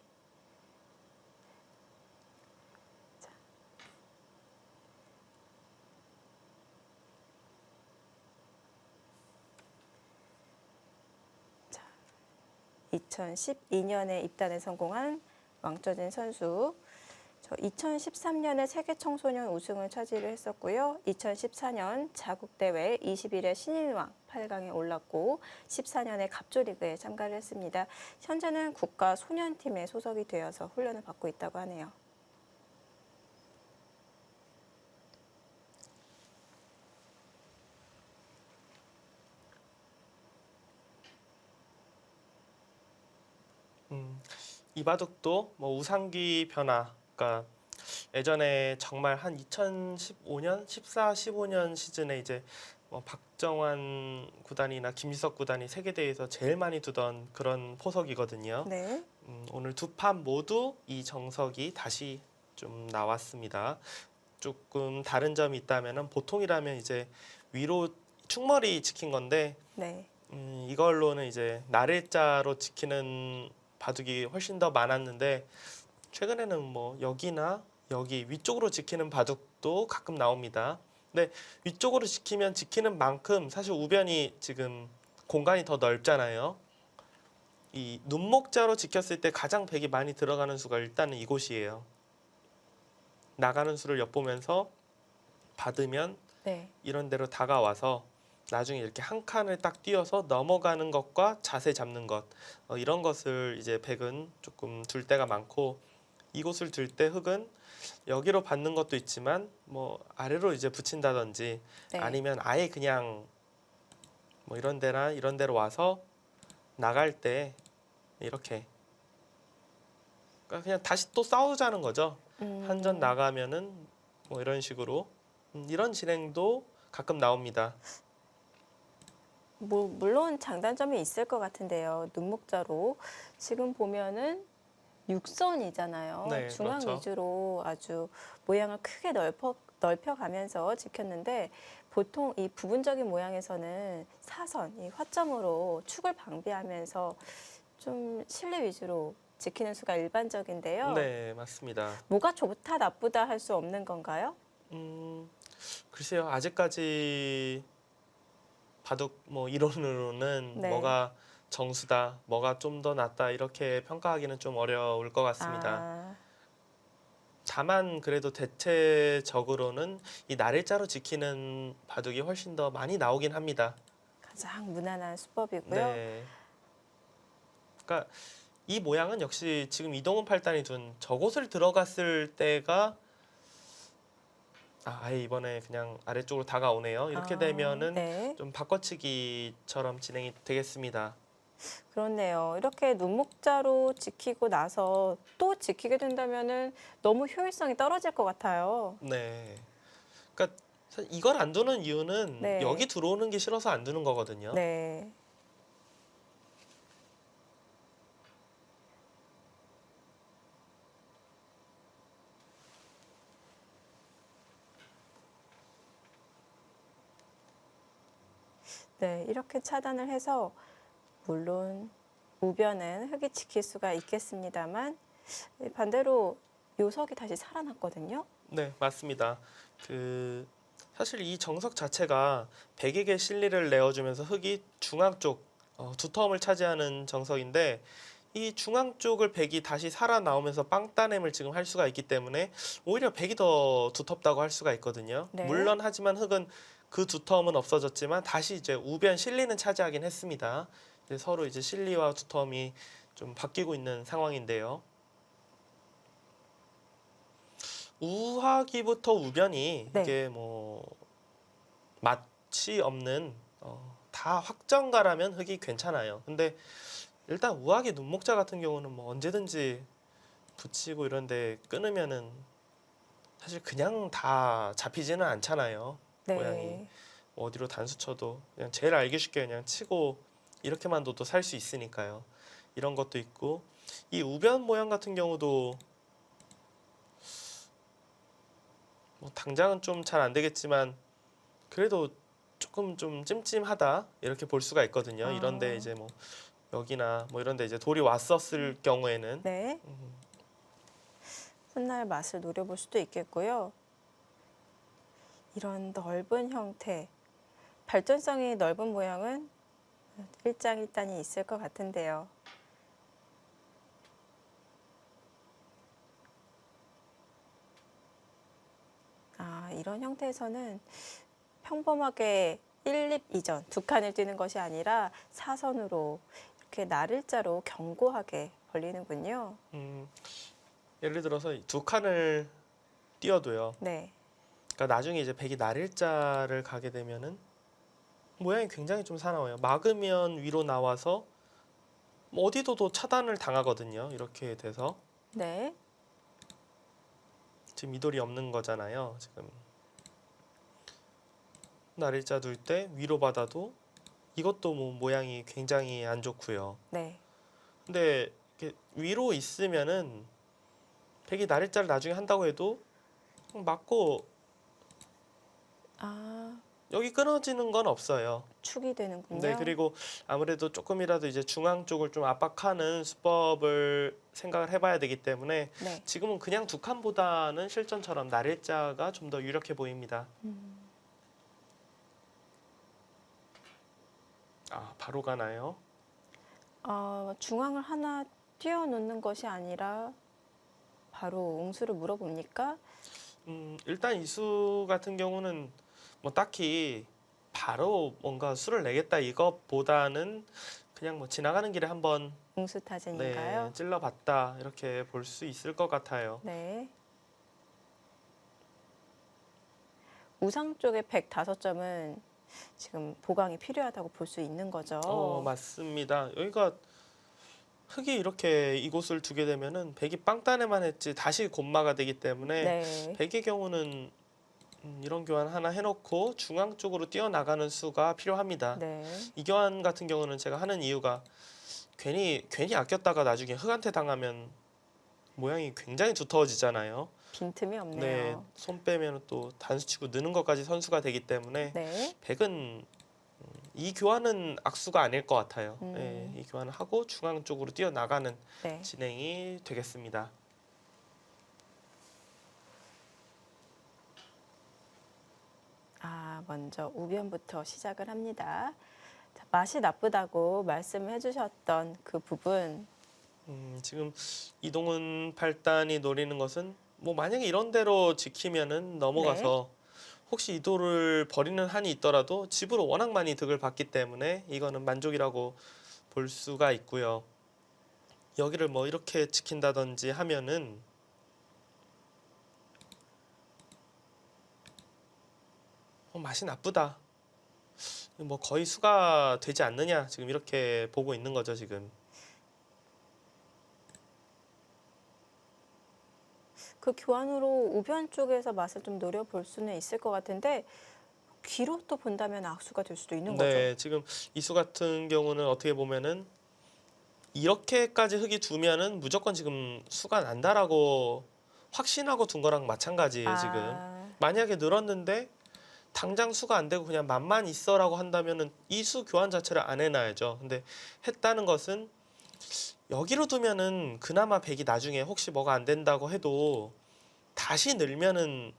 자, 2012년에 입단에 성공한 왕쩌진 선수. 2013년에 세계 청소년 우승을 차지를 했었고요. 2014년 자국 대회 21회 신인왕 8강에 올랐고 14년에 갑조리그에 참가를 했습니다. 현재는 국가 소년팀에 소속이 되어서 훈련을 받고 있다고 하네요. 이 바둑도 뭐 우상기 변화, 그러니까 예전에 정말 한 2015년, 14, 15년 시즌에 이제 뭐 박정환 구단이나 김지석 구단이 세계 대회에서 제일 많이 두던 그런 포석이거든요. 네. 오늘 두 판 모두 이 정석이 다시 좀 나왔습니다. 조금 다른 점이 있다면은 보통이라면 이제 위로 충머리 지킨 건데 네. 이걸로는 이제 나래자로 지키는 바둑이 훨씬 더 많았는데 최근에는 뭐 여기나 여기 위쪽으로 지키는 바둑도 가끔 나옵니다. 근데 위쪽으로 지키면 지키는 만큼 사실 우변이 지금 공간이 더 넓잖아요. 이 눈목자로 지켰을 때 가장 백이 많이 들어가는 수가 일단은 이곳이에요. 나가는 수를 엿보면서 받으면 네. 이런 데로 다가와서 나중에 이렇게 한 칸을 딱 띄어서 넘어가는 것과 자세 잡는 것 이런 것을 이제 백은 조금 둘 때가 많고 이곳을 들 때 흑은 여기로 받는 것도 있지만 뭐 아래로 이제 붙인다든지 네. 아니면 아예 그냥 뭐 이런 데나 이런 데로 와서 나갈 때 이렇게 그러니까 그냥 다시 또 싸우자는 거죠. 한 전 나가면은 뭐 이런 식으로 이런 진행도 가끔 나옵니다. 뭐 물론 장단점이 있을 것 같은데요. 눈목자로 지금 보면은 육선이잖아요. 네, 중앙 그렇죠. 위주로 아주 모양을 크게 넓혀가면서 지켰는데 보통 이 부분적인 모양에서는 사선, 이 화점으로 축을 방비하면서 좀 실내 위주로 지키는 수가 일반적인데요. 네, 맞습니다. 뭐가 좋다 나쁘다 할 수 없는 건가요? 글쎄요, 아직까지 바둑 뭐 이론으로는 네. 뭐가 정수다, 뭐가 좀 더 낫다 이렇게 평가하기는 좀 어려울 것 같습니다. 아, 다만 그래도 대체적으로는 이 날일자로 지키는 바둑이 훨씬 더 많이 나오긴 합니다. 가장 무난한 수법이고요. 네. 그러니까 이 모양은 역시 지금 이동훈 팔단이 둔 저곳을 들어갔을 때가 아예 이번에 그냥 아래쪽으로 다가오네요. 이렇게 되면은 네. 좀 바꿔치기처럼 진행이 되겠습니다. 그렇네요. 이렇게 눈목자로 지키고 나서 또 지키게 된다면은 너무 효율성이 떨어질 것 같아요. 네. 그러니까 사실 이걸 안 두는 이유는 여기 네. 들어오는 게 싫어서 안 두는 거거든요. 네. 네, 이렇게 차단을 해서 물론 우변은 흙이 지킬 수가 있겠습니다만 반대로 요석이 다시 살아났거든요. 네, 맞습니다. 사실 이 정석 자체가 백에게 실리를 내어주면서 흙이 중앙 쪽 두터움을 차지하는 정석인데 이 중앙 쪽을 백이 다시 살아나오면서 빵따냄을 지금 할 수가 있기 때문에 오히려 백이 더 두텁다고 할 수가 있거든요. 네. 물론 하지만 흙은 그 두터움은 없어졌지만 다시 이제 우변 실리는 차지하긴 했습니다. 이제 서로 이제 실리와 두터움이 좀 바뀌고 있는 상황인데요. 우하기부터 우변이 네. 이게 뭐 맛이 없는 다 확정가라면 흙이 괜찮아요. 근데 일단 우하기 눈목자 같은 경우는 뭐 언제든지 붙이고 이런데 끊으면은 사실 그냥 다 잡히지는 않잖아요. 모양이 네. 뭐 어디로 단수 쳐도 그냥 제일 알기 쉽게 그냥 치고 이렇게만 둬도 살 수 있으니까요. 이런 것도 있고 이 우변 모양 같은 경우도 뭐 당장은 좀 잘 안 되겠지만 그래도 조금 좀 찜찜하다 이렇게 볼 수가 있거든요. 이런데 이제 뭐 여기나 뭐 이런데 이제 돌이 왔었을 경우에는 네. 훗날 맛을 노려볼 수도 있겠고요. 이런 넓은 형태, 발전성이 넓은 모양은 일장일단이 있을 것 같은데요. 이런 형태에서는 평범하게 1, 2, 2전 두 칸을 뛰는 것이 아니라 사선으로 이렇게 날일자로 견고하게 벌리는군요. 예를 들어서 두 칸을 띄어도요. 네. 그러니까 나중에 이제 백이 날일자를 가게 되면은 모양이 굉장히 좀 사나워요. 막으면 위로 나와서 뭐 어디도 또 차단을 당하거든요. 이렇게 돼서 네. 지금 이 돌이 없는 거잖아요. 지금 날일자 둘 때 위로 받아도 이것도 뭐 모양이 굉장히 안 좋고요. 네. 근데 이렇게 위로 있으면은 백이 날일자를 나중에 한다고 해도 맞고 여기 끊어지는 건 없어요. 축이 되는군요. 네, 그리고 아무래도 조금이라도 이제 중앙 쪽을 좀 압박하는 수법을 생각을 해봐야 되기 때문에 네. 지금은 그냥 두 칸보다는 실전처럼 날일자가 좀 더 유력해 보입니다. 바로 가나요? 중앙을 하나 띄워놓는 것이 아니라 바로 옹수를 물어봅니까? 일단 이 수 같은 경우는 뭐 딱히 바로 뭔가 수를 내겠다 이것보다는 그냥 뭐 지나가는 길에 한번 옹수 타진인가요? 찔러봤다 이렇게 볼 수 있을 것 같아요. 네. 우상 쪽의 105점은 지금 보강이 필요하다고 볼 수 있는 거죠. 맞습니다. 여기가 흙이 이렇게 이곳을 두게 되면은 백이 빵따내만 했지 다시 곤마가 되기 때문에 네. 백의 경우는 이런 교환 하나 해놓고 중앙 쪽으로 뛰어나가는 수가 필요합니다. 네. 이 교환 같은 경우는 제가 하는 이유가 괜히 아꼈다가 나중에 흙한테 당하면 모양이 굉장히 두터워지잖아요. 빈틈이 네, 없네요. 손 빼면 또 단수 치고 느는 것까지 선수가 되기 때문에 네. 백은 이 교환은 악수가 아닐 것 같아요. 음. 네, 이 교환을 하고 중앙 쪽으로 뛰어나가는 네. 진행이 되겠습니다. 먼저 우변부터 시작을 합니다. 자, 맛이 나쁘다고 말씀해 주셨던 그 부분. 지금 이동훈 팔단이 노리는 것은 뭐 만약에 이런 대로 지키면은 넘어가서 혹시 이 돌을 버리는 한이 있더라도 집으로 워낙 많이 득을 받기 때문에 이거는 만족이라고 볼 수가 있고요. 여기를 뭐 이렇게 지킨다든지 하면은 맛이 나쁘다. 뭐 거의 수가 되지 않느냐 지금 이렇게 보고 있는 거죠 지금. 그 교환으로 우변 쪽에서 맛을 좀 노려볼 수는 있을 것 같은데 귀로 또 본다면 악수가 될 수도 있는 거죠. 네, 지금 이 수 같은 경우는 어떻게 보면은 이렇게까지 흙이 두면은 무조건 지금 수가 난다라고 확신하고 둔 거랑 마찬가지예요 지금. 아, 만약에 늘었는데 당장 수가 안 되고 그냥 맛만 있어라고 한다면은 이 수 교환 자체를 안 해놔야죠. 근데 했다는 것은 여기로 두면은 그나마 백이 나중에 혹시 뭐가 안 된다고 해도 다시 늘면은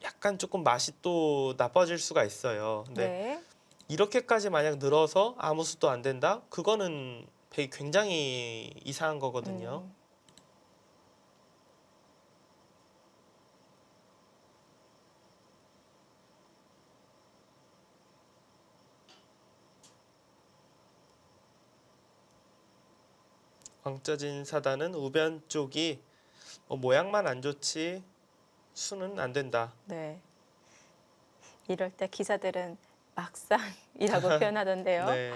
약간 조금 맛이 또 나빠질 수가 있어요. 근데 네. 이렇게까지 만약 늘어서 아무 수도 안 된다? 그거는 백이 굉장히 이상한 거거든요. 음, 왕짜진 사단은 우변 쪽이 모양만 안 좋지 수는 안 된다. 네. 이럴 때 기사들은 막상이라고 표현하던데요. 네.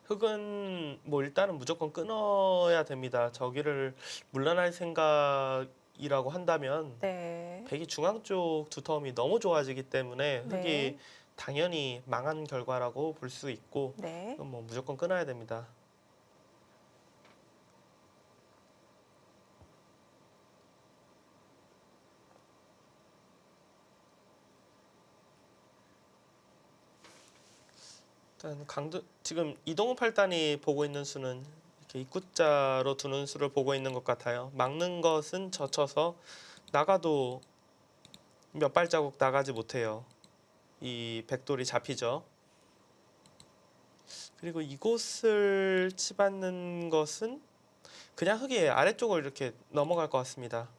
흙은 뭐 일단은 무조건 끊어야 됩니다. 저기를 물러날 생각이라고 한다면 네. 백이 중앙 쪽 두터움이 너무 좋아지기 때문에 흙이 네. 당연히 망한 결과라고 볼 수 있고 네. 그건 뭐 무조건 끊어야 됩니다. 일단 강도 지금 이동훈 팔단이 보고 있는 수는 이렇게 입구자로 두는 수를 보고 있는 것 같아요. 막는 것은 젖혀서 나가도 몇 발자국 나가지 못해요. 이 백돌이 잡히죠. 그리고 이곳을 치받는 것은 그냥 흙이 아래쪽을 이렇게 넘어갈 것 같습니다.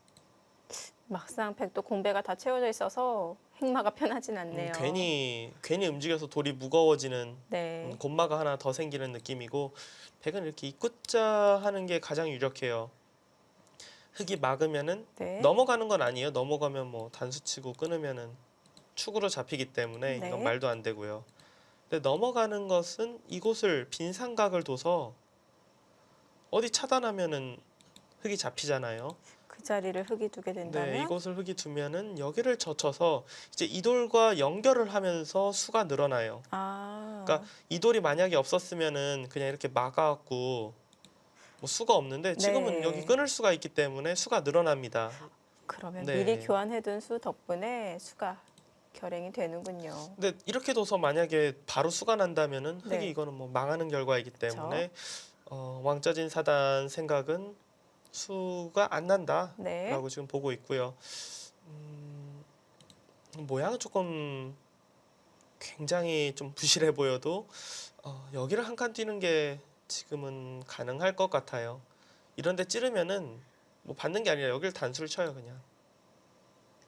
막상 백도 공배가 다 채워져 있어서 행마가 편하진 않네요. 괜히 움직여서 돌이 무거워지는 네. 곤마가 하나 더 생기는 느낌이고 백은 이렇게 입구자 하는 게 가장 유력해요. 흙이 막으면은 네. 넘어가는 건 아니에요. 넘어가면 뭐 단수치고 끊으면은 축으로 잡히기 때문에 이건 네. 말도 안 되고요. 근데 넘어가는 것은 이곳을 빈 삼각을 둬서 어디 차단하면은 흙이 잡히잖아요. 그 자리를 흙이 두게 네, 된다면 이곳을 흙이 두면은 여기를 젖혀서 이제 이 돌과 연결을 하면서 수가 늘어나요. 아, 그러니까 이 돌이 만약에 없었으면은 그냥 이렇게 막아갖고 뭐 수가 없는데 지금은 여기 네. 끊을 수가 있기 때문에 수가 늘어납니다. 그러면 미리 네. 교환해둔 수 덕분에 수가 결행이 되는군요. 근데 이렇게 둬서 만약에 바로 수가 난다면은 흙이 네. 이거는 뭐 망하는 결과이기 때문에 왕짜진 사단 생각은 수가 안 네. 난다라고 지금 보고 있고요. 모양은 조금 굉장히 좀 부실해 보여도 여기를 한 칸 뛰는 게 지금은 가능할 것 같아요. 이런데 찌르면은 뭐 받는 게 아니라 여기를 단수를 쳐요 그냥.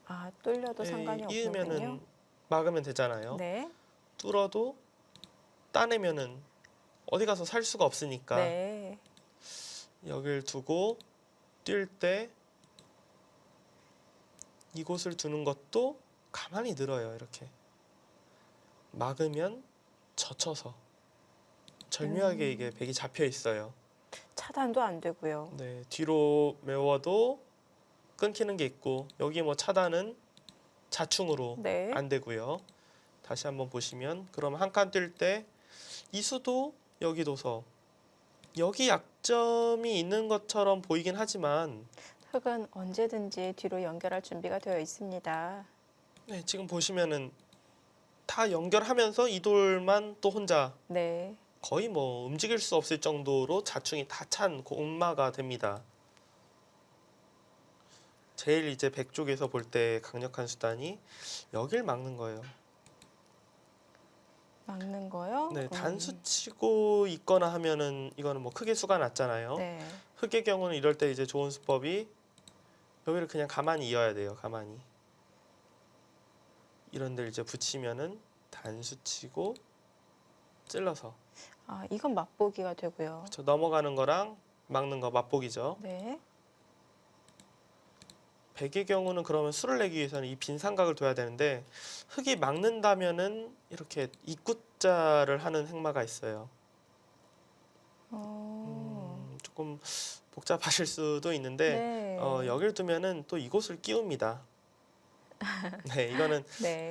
아, 뚫려도 상관이 없는군요. 이으면은 막으면 되잖아요. 네. 뚫어도 따내면은 어디 가서 살 수가 없으니까 네. 여길 두고 뛸 때 이곳을 두는 것도 가만히 늘어요. 이렇게 막으면 젖혀서 절묘하게 이게 백이 잡혀 있어요. 차단도 안 되고요. 네, 뒤로 메워도 끊기는 게 있고 여기 뭐 차단은 자충으로 네. 안 되고요. 다시 한번 보시면 그럼 한 칸 뛸 때 이수도 여기 둬서 여기 약점이 있는 것처럼 보이긴 하지만 흙은 언제든지 뒤로 연결할 준비가 되어 있습니다. 네, 지금 보시면은 다 연결하면서 이 돌만 또 혼자 네. 거의 뭐 움직일 수 없을 정도로 자충이 다 찬 공마가 됩니다. 제일 이제 백 쪽에서 볼 때 강력한 수단이 여길 막는 거예요. 막는 거요? 네, 단수 치고 있거나 하면은 이거는 뭐 크게 수가 났잖아요. 네. 흑의 경우는 이럴 때 이제 좋은 수법이 여기를 그냥 가만히 이어야 돼요. 가만히. 이런 데를 이제 붙이면은 단수 치고 찔러서 아, 이건 맛보기가 되고요. 저 넘어가는 거랑 막는 거 맛보기죠. 네. 백의 경우는 그러면 수를 내기 위해서는 이 빈 삼각을 둬야 되는데 흑이 막는다면은 이렇게 입구자를 하는 행마가 있어요. 조금 복잡하실 수도 있는데 네. 여길 두면은 또 이곳을 끼웁니다. 네, 이거는 네.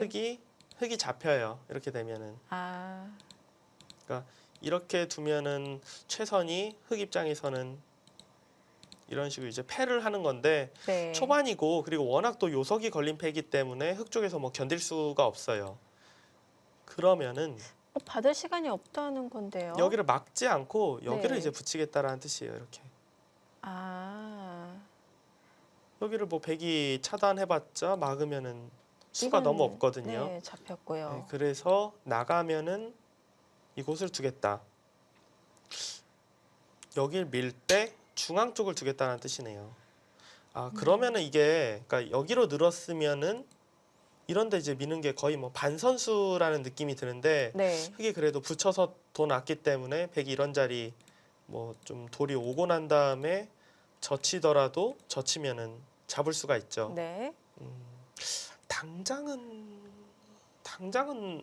흑이 잡혀요. 이렇게 되면은 아, 이렇게 두면은 최선이 흑 입장에서는 이런 식으로 이제 패를 하는 건데 네. 초반이고 그리고 워낙 또 요석이 걸린 패이기 때문에 흑 쪽에서 뭐 견딜 수가 없어요. 그러면은 받을 시간이 없다는 건데요. 여기를 막지 않고 여기를 네. 이제 붙이겠다라는 뜻이에요. 이렇게 아, 여기를 뭐 백이 차단해봤자 막으면은 수가 이건, 너무 없거든요. 네, 잡혔고요. 네, 그래서 나가면은 이곳을 두겠다. 여길 밀 때 중앙 쪽을 두겠다는 뜻이네요. 아 그러면은 이게 그러니까 여기로 늘었으면은 이런데 이제 미는 게 거의 뭐 반선수라는 느낌이 드는데 네. 흑이 그래도 붙여서 도 났기 때문에 백이 이런 자리 뭐 좀 돌이 오고 난 다음에 젖히더라도 젖히면은 잡을 수가 있죠. 네. 당장은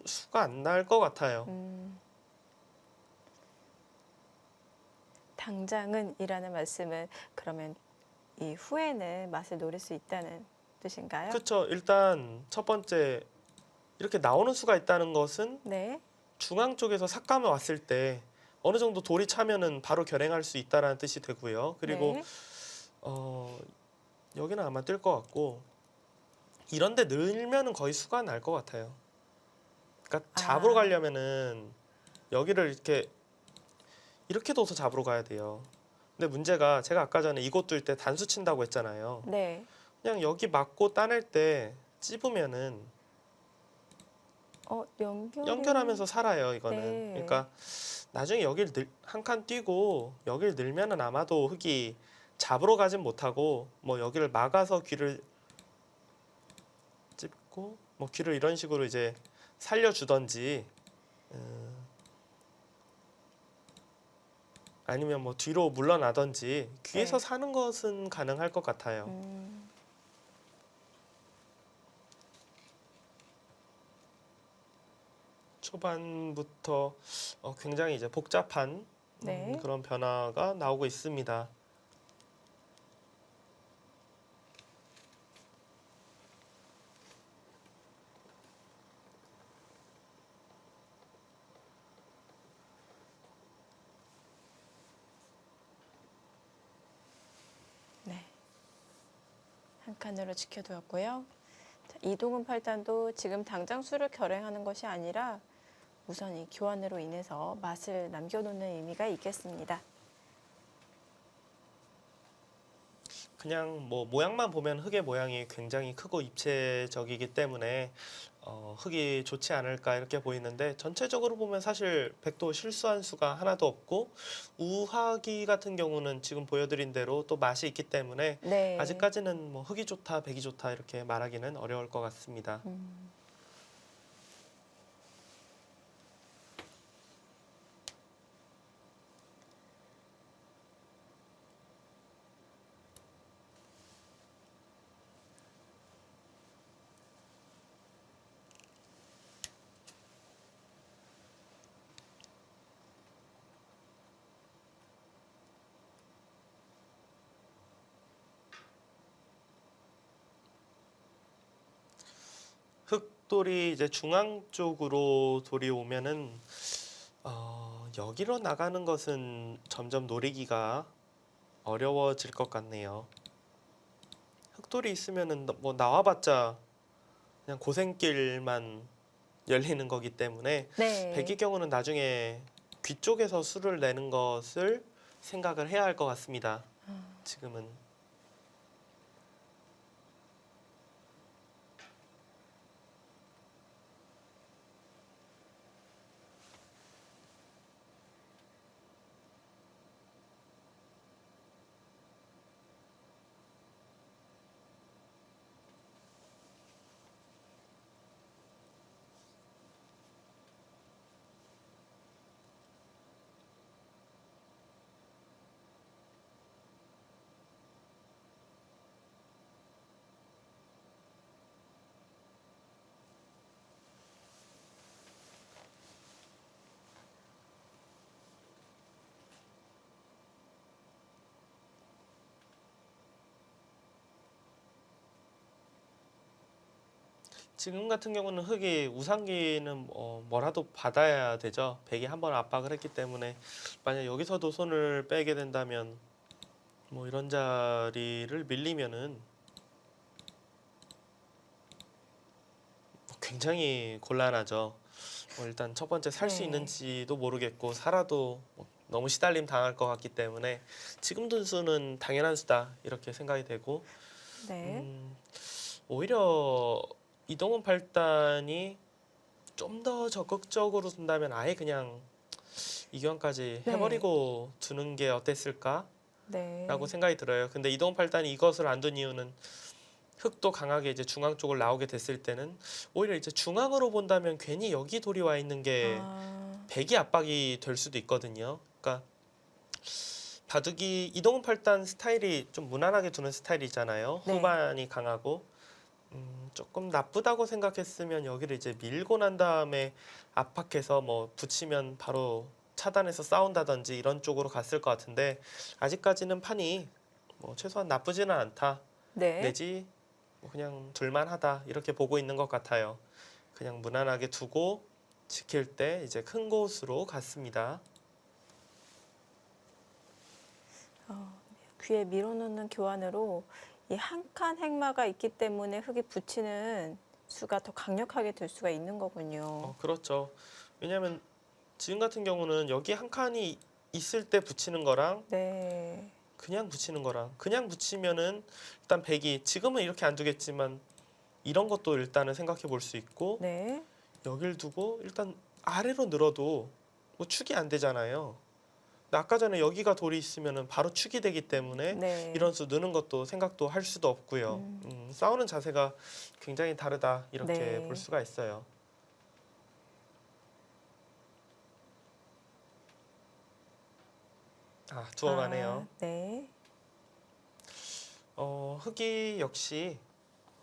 수가 안 날 것 같아요. 당장은 이라는 말씀은 그러면 이 후에는 맛을 노릴 수 있다는 뜻인가요? 그렇죠. 일단 첫 번째 이렇게 나오는 수가 있다는 것은 네. 중앙 쪽에서 삭감을 왔을 때 어느 정도 돌이 차면은 바로 결행할 수 있다라는 뜻이 되고요. 그리고 네. 여기는 아마 뜰 것 같고 이런데 늘면은 거의 수가 날 것 같아요. 그러니까 잡으러 가려면은 여기를 이렇게 둬서 잡으러 가야 돼요. 근데 문제가 제가 아까 전에 이곳 둘 때 단수 친다고 했잖아요. 네. 그냥 여기 맞고 따낼 때 찝으면은 연결하면서 살아요. 이거는. 네. 그러니까 나중에 여기를 한 칸 뛰고 여기를 늘면은 아마도 흑이 잡으러 가진 못하고 뭐 여기를 막아서 귀를 찝고 뭐 귀를 이런 식으로 이제 살려주던지 아니면 뭐 뒤로 물러나던지 귀에서 네. 사는 것은 가능할 것 같아요. 초반부터 굉장히 이제 복잡한 네. 그런 변화가 나오고 있습니다. 네. 한 칸으로 지켜두었고요. 자, 이동훈 팔단도 지금 당장 수를 결행하는 것이 아니라 우선 이 교환으로 인해서 맛을 남겨놓는 의미가 있겠습니다. 그냥 뭐 모양만 보면 흑의 모양이 굉장히 크고 입체적이기 때문에 흑이 좋지 않을까 이렇게 보이는데 전체적으로 보면 사실 백도 실수한 수가 하나도 없고 우하기 같은 경우는 지금 보여드린 대로 또 맛이 있기 때문에 네. 아직까지는 뭐 흑이 좋다, 백이 좋다 이렇게 말하기는 어려울 것 같습니다. 흑돌이 이제 중앙 쪽으로 돌이 오면은 여기로 나가는 것은 점점 노리기가 어려워질 것 같네요. 흑돌이 있으면은 뭐 나와봤자 그냥 고생길만 열리는 거기 때문에 네. 백의 경우는 나중에 귀 쪽에서 수를 내는 것을 생각을 해야 할 것 같습니다. 지금은. 지금 같은 경우는 흙이 우상기는 뭐라도 받아야 되죠. 백이 한번 압박을 했기 때문에 만약 여기서도 손을 빼게 된다면 뭐 이런 자리를 밀리면은 굉장히 곤란하죠. 일단 첫 번째 살 수 네. 있는지도 모르겠고 살아도 뭐 너무 시달림 당할 것 같기 때문에 지금 둔수는 당연한 수다 이렇게 생각이 되고 네. 오히려 이동훈 팔단이 좀 더 적극적으로 둔다면 아예 그냥 이경까지 네. 해버리고 두는 게 어땠을까라고 네. 생각이 들어요. 근데 이동훈 팔단이 이것을 안 둔 이유는 흑도 강하게 이제 중앙 쪽을 나오게 됐을 때는 오히려 이제 중앙으로 본다면 괜히 여기 돌이 와 있는 게 아, 백이 압박이 될 수도 있거든요. 그러니까 바둑이 이동훈 팔단 스타일이 좀 무난하게 두는 스타일이잖아요. 네. 후반이 강하고 조금 나쁘다고 생각했으면 여기를 이제 밀고 난 다음에 압박해서 뭐 붙이면 바로 차단해서 싸운다든지 이런 쪽으로 갔을 것 같은데 아직까지는 판이 뭐 최소한 나쁘지는 않다. 네. 내지 뭐 그냥 둘만하다 이렇게 보고 있는 것 같아요. 그냥 무난하게 두고 지킬 때 이제 큰 곳으로 갔습니다. 귀에 밀어넣는 교환으로 이 한 칸 행마가 있기 때문에 흙이 붙이는 수가 더 강력하게 될 수가 있는 거군요. 그렇죠. 왜냐하면 지금 같은 경우는 여기 한 칸이 있을 때 붙이는 거랑 네. 그냥 붙이는 거랑 그냥 붙이면은 일단 백이 지금은 이렇게 안 두겠지만 이런 것도 일단은 생각해 볼 수 있고 네. 여길 두고 일단 아래로 늘어도 뭐 축이 안 되잖아요. 근데 아까 전에 여기가 돌이 있으면은 바로 축이 되기 때문에 네. 이런 수 느는 것도 생각도 할 수도 없고요. 싸우는 자세가 굉장히 다르다 이렇게 볼 네. 수가 있어요. 두어가네요. 네. 흑이 역시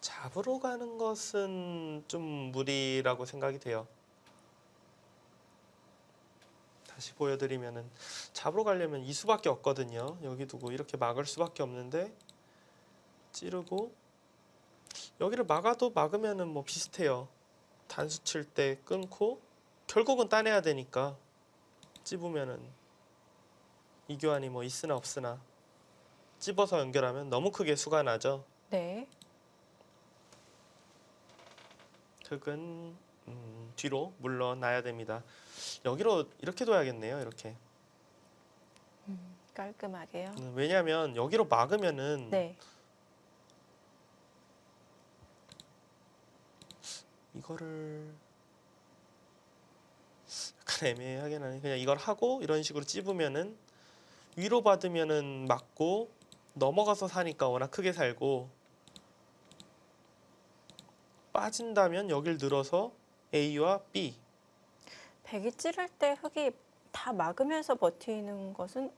잡으러 가는 것은 좀 무리라고 생각이 돼요. 다시 보여드리면은 잡으러 가려면 이 수밖에 없거든요. 여기 두고 이렇게 막을 수밖에 없는데 찌르고 여기를 막아도 막으면은 뭐 비슷해요. 단수 칠 때 끊고 결국은 따내야 되니까 찝으면은 이 교환이 뭐 있으나 없으나 찝어서 연결하면 너무 크게 수가 나죠. 네. 흑은 뒤로 물러나야 됩니다. 여기로 이렇게 둬야겠네요. 이렇게. 깔끔하게요. 왜냐하면 여기로 막으면은 네. 이거를 약간 애매하긴 하네. 그냥 이걸 하고 이런 식으로 찝으면은 위로 받으면은 맞고 넘어가서 사니까 워낙 크게 살고 빠진다면 여길 늘어서 A와 B. 백이 찌를 때 흙이 다 막으면서 버티는 것은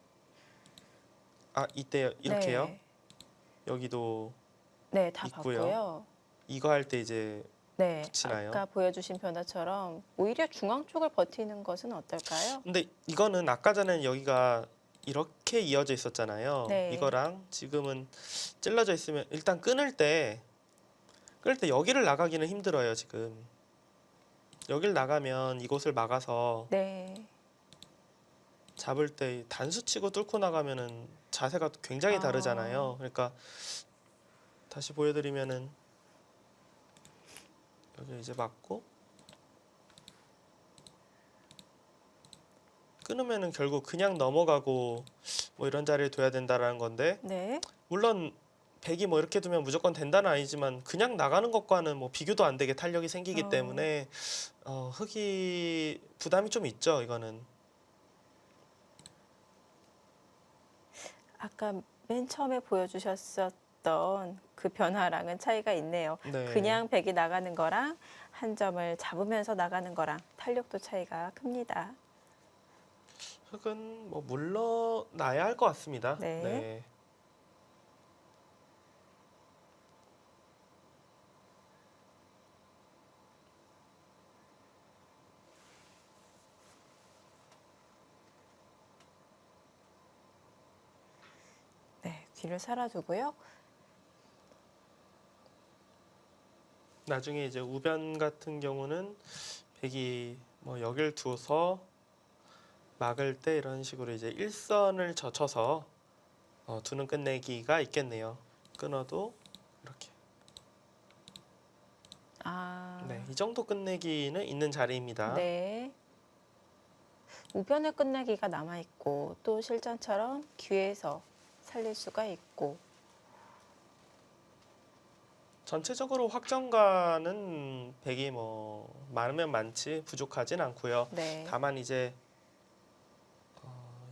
이때 이렇게요. 네. 여기도 네, 다 있고요. 봤고요. 이거 할 때 이제 네. 붙이나요? 아까 보여주신 변화처럼 오히려 중앙 쪽을 버티는 것은 어떨까요? 근데 이거는 아까 전에는 여기가 이렇게 이어져 있었잖아요. 네. 이거랑 지금은 찔러져 있으면 일단 끊을 때 여기를 나가기는 힘들어요, 지금. 여길 나가면 이곳을 막아서 네. 잡을 때 단수 치고 뚫고 나가면은 자세가 굉장히 다르잖아요. 그러니까 다시 보여드리면은 여기 이제 맞고 끊으면은 결국 그냥 넘어가고 뭐 이런 자리에 둬야 된다라는 건데, 네. 물론 백이 뭐 이렇게 두면 무조건 된다는 아니지만 그냥 나가는 것과는 뭐 비교도 안 되게 탄력이 생기기 어, 때문에 흑이 부담이 좀 있죠, 이거는. 아까 맨 처음에 보여주셨었던 그 변화랑은 차이가 있네요. 네. 그냥 백이 나가는 거랑 한 점을 잡으면서 나가는 거랑 탄력도 차이가 큽니다. 흑은 뭐 물러나야 할 것 같습니다. 네. 네. 네, 귀를 살아두고요. 나중에 이제 우변 같은 경우는 백이 뭐 여길 두서 막을 때 이런 식으로 이제 일선을 젖혀서 두는 끝내기가 있겠네요. 끊어도 이렇게. 아, 네, 이 정도 끝내기는 있는 자리입니다. 네. 우변의 끝내기가 남아있고 또 실전처럼 귀에서 살릴 수가 있고 전체적으로 확정가는 백이 뭐 많으면 많지 부족하진 않고요. 네, 다만 이제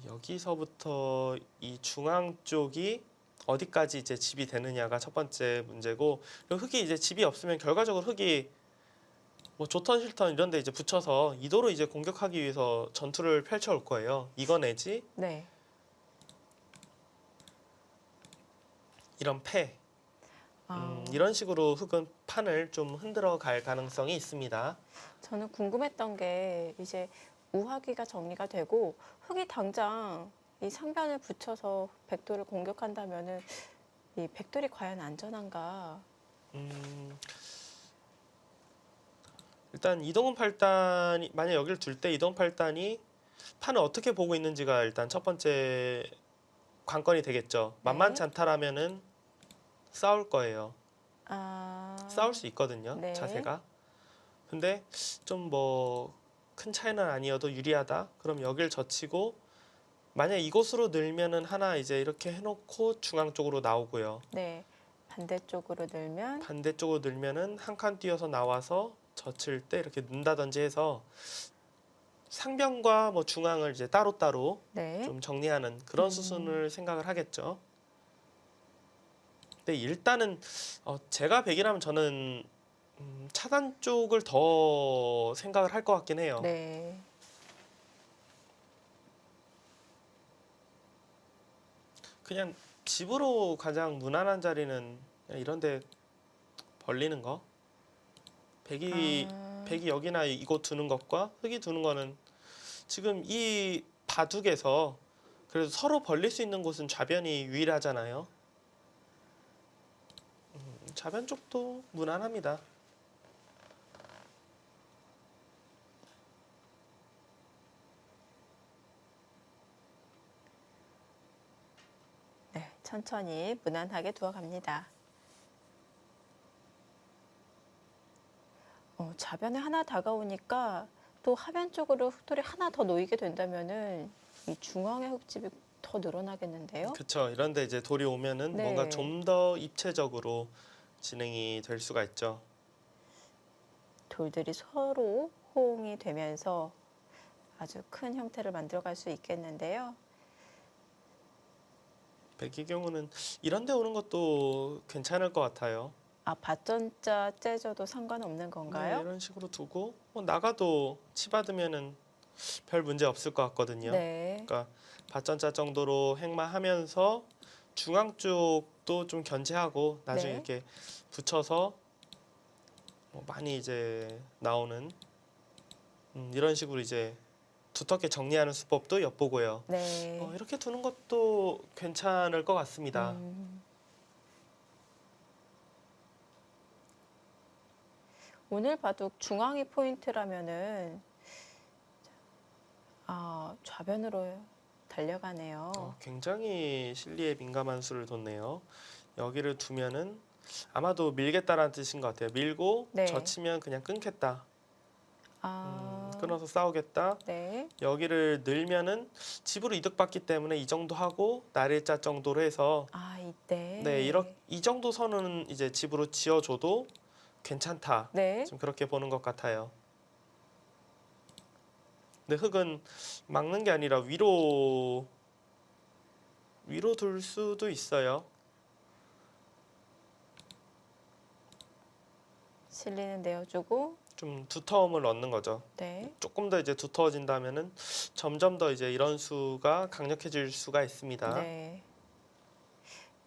여기서부터 이 중앙 쪽이 어디까지 이제 집이 되느냐가 첫 번째 문제고, 그리고 흑이 이제 집이 없으면 결과적으로 흑이 뭐 좋던 싫던 이런 데 이제 붙여서 이도로 이제 공격하기 위해서 전투를 펼쳐올 거예요. 이거 내지 네. 이런 패, 아, 이런 식으로 흑은 판을 좀 흔들어 갈 가능성이 있습니다. 저는 궁금했던 게 이제 우하기가 정리가 되고 흑이 당장 이 상변을 붙여서 백돌을 공격한다면은 이 백돌이 과연 안전한가? 음, 일단 이동훈 팔단이 만약 여기를 둘 때 이동훈 팔단이 판을 어떻게 보고 있는지가 일단 첫 번째 관건이 되겠죠. 만만치 네. 않다라면은 싸울 거예요. 아, 싸울 수 있거든요. 네, 자세가. 근데 좀 뭐 큰 차이는 아니어도 유리하다. 그럼 여길 젖히고 만약 이곳으로 늘면은 하나 이제 이렇게 해놓고 중앙 쪽으로 나오고요. 네. 반대쪽으로 늘면 반대쪽으로 늘면은 한 칸 뛰어서 나와서 젖힐 때 이렇게 는다든지 해서 상변과 뭐 중앙을 이제 따로따로 네. 좀 정리하는 그런 수순을 생각을 하겠죠. 근데 일단은 제가 백이라면 저는 차단 쪽을 더 생각을 할 것 같긴 해요. 네. 그냥 집으로 가장 무난한 자리는 그냥 이런데 벌리는 거. 백이 아, 백이 여기나 이곳 두는 것과 흑이 두는 거는 지금 이 바둑에서 그래도 서로 벌릴 수 있는 곳은 좌변이 유일하잖아요. 좌변 쪽도 무난합니다. 네. 천천히 무난하게 두어갑니다. 좌변에 하나 다가오니까 또 하변 쪽으로 흑돌이 하나 더 놓이게 된다면은 이 중앙의 흑집이 더 늘어나겠는데요? 그쵸. 이런데 이제 돌이 오면은 뭔가 네. 좀 더 입체적으로 진행이 될 수가 있죠. 돌들이 서로 호응이 되면서 아주 큰 형태를 만들어갈 수 있겠는데요. 백의 경우는 이런 데 오는 것도 괜찮을 것 같아요. 아, 밭전자 째져도 상관없는 네, 건가요? 이런 식으로 두고 뭐 나가도 치받으면은 별 문제 없을 것 같거든요. 네. 그러니까 밭전자 정도로 행마하면서 중앙 쪽도 좀 견제하고 나중에 네. 이렇게 붙여서 뭐 많이 이제 나오는 이런 식으로 이제 두텁게 정리하는 수법도 엿보고요. 네. 이렇게 두는 것도 괜찮을 것 같습니다. 음, 오늘 바둑 중앙이 포인트라면은 좌변으로 달려가네요. 굉장히 실리에 민감한 수를 뒀네요. 여기를 두면은 아마도 밀겠다라는 뜻인 것 같아요. 밀고 네. 젖히면 그냥 끊겠다. 아, 끊어서 싸우겠다. 네. 여기를 늘면은 집으로 이득받기 때문에 이 정도 하고 날일자 정도로 해서 아, 이때. 네, 이 정도 선은 이제 집으로 지어줘도 괜찮다. 네. 좀 그렇게 보는 것 같아요. 근데 흙은 막는 게 아니라 위로 둘 수도 있어요. 실리는 내어주고. 좀 두터움을 얻는 거죠. 네. 조금 더 이제 두터워진다면은 점점 더 이제 이런 수가 강력해질 수가 있습니다. 네.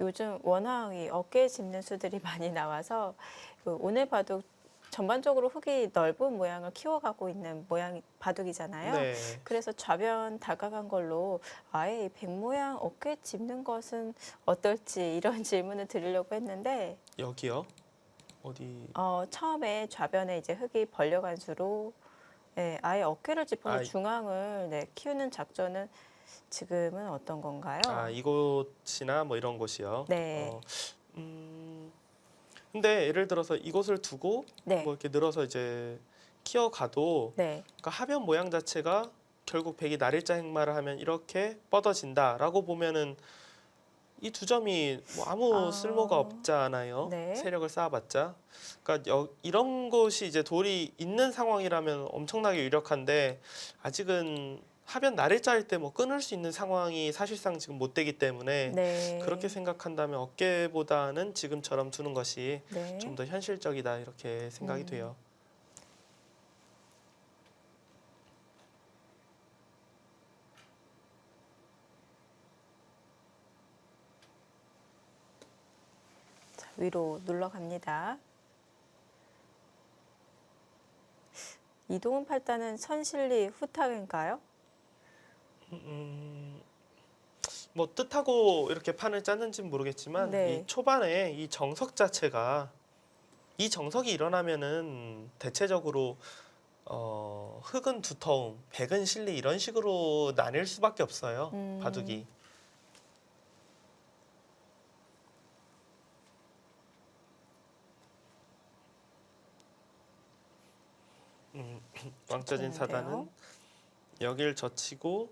요즘 워낙 이 어깨에 짚는 수들이 많이 나와서 오늘 바둑 전반적으로 흙이 넓은 모양을 키워가고 있는 모양 바둑이잖아요. 네. 그래서 좌변 다가간 걸로 아예 이 백 모양 어깨에 짚는 것은 어떨지 이런 질문을 드리려고 했는데 여기요? 어디? 처음에 좌변에 이제 흙이 벌려간 수로 네, 아예 어깨를 짚어서 아, 중앙을 네, 키우는 작전은 지금은 어떤 건가요? 아, 이곳이나 뭐 이런 곳이요. 네. 근데 예를 들어서 이곳을 두고 네. 뭐 이렇게 늘어서 이제 키워가도 네. 그러니까 하변 모양 자체가 결국 백이 날일자 행마를 하면 이렇게 뻗어진다라고 보면은 이 두 점이 뭐 아무 쓸모가 없잖아요. 네. 세력을 쌓아봤자. 그러니까 이런 곳이 이제 돌이 있는 상황이라면 엄청나게 유력한데 아직은 하변 날일자일 때 뭐 끊을 수 있는 상황이 사실상 지금 못 되기 때문에 네. 그렇게 생각한다면 어깨보다는 지금처럼 두는 것이 네. 좀 더 현실적이다 이렇게 생각이 돼요. 자, 위로 눌러갑니다. 이동훈 팔단은 선실리 후탁인가요? 뭐 뜻하고 이렇게 판을 짰는지는 모르겠지만 네. 이 초반에 이 정석 자체가 이 정석이 일어나면은 대체적으로 흙은 두터움, 백은 실리 이런 식으로 나뉠 수밖에 없어요. 바둑이. 왕짜진 사단은 여길 젖히고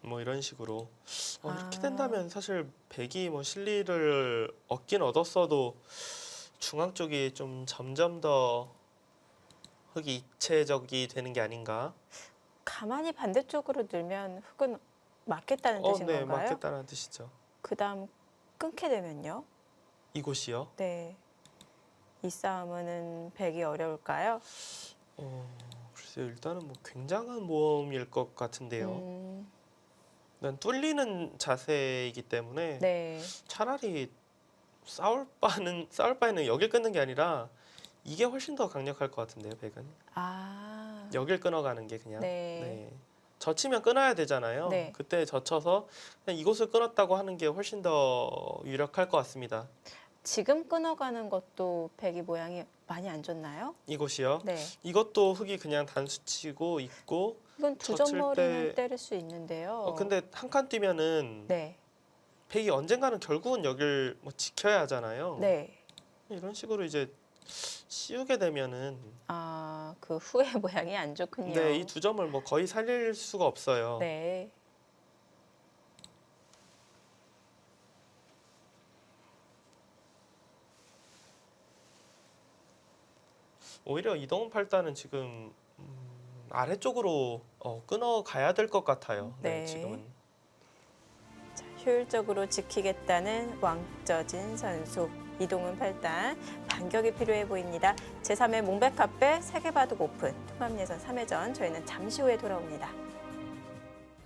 뭐 이런 식으로 이렇게 된다면 사실 백이 뭐 실리를 얻긴 얻었어도 중앙 쪽이 좀 점점 더 흙이 입체적이 되는 게 아닌가? 가만히 반대쪽으로 늘면 흙은 맞겠다는 뜻인 네, 건가요? 맞겠다는 뜻이죠. 그다음 끊게 되면요? 이곳이요? 네. 이 싸움은 백이 어려울까요? 글쎄요, 일단은 뭐 굉장한 모험일 것 같은데요. 난 뚫리는 자세이기 때문에 네. 차라리 싸울 바에는 여길 끊는 게 아니라 이게 훨씬 더 강력할 것 같은데요, 백은. 아. 여길 끊어가는 게 그냥. 네. 젖히면 끊어야 되잖아요. 네. 그때 젖혀서 그냥 이곳을 끊었다고 하는 게 훨씬 더 유력할 것 같습니다. 지금 끊어가는 것도 백이 모양이 많이 안 좋나요? 이곳이요. 네. 이것도 흙이 그냥 단수치고 있고 이건 두 젖힐 점머리는 때- 때릴 수 있는데요. 근데 한 칸 뛰면은 네. 백이 언젠가는 결국은 여길 뭐 지켜야 하잖아요. 네. 이런 식으로 이제 씌우게 되면은 아, 그 후의 모양이 안 좋군요. 네, 이 두 점을 뭐 거의 살릴 수가 없어요. 네. 오히려 이동훈 팔단은 지금 아래쪽으로 끊어 가야 될 것 같아요. 네. 지금은. 자, 효율적으로 지키겠다는 왕쩌진 선수. 이동훈 팔단 반격이 필요해 보입니다. 제3회 몽백카페 세계바둑 오픈 통합예선 3회전 저희는 잠시 후에 돌아옵니다.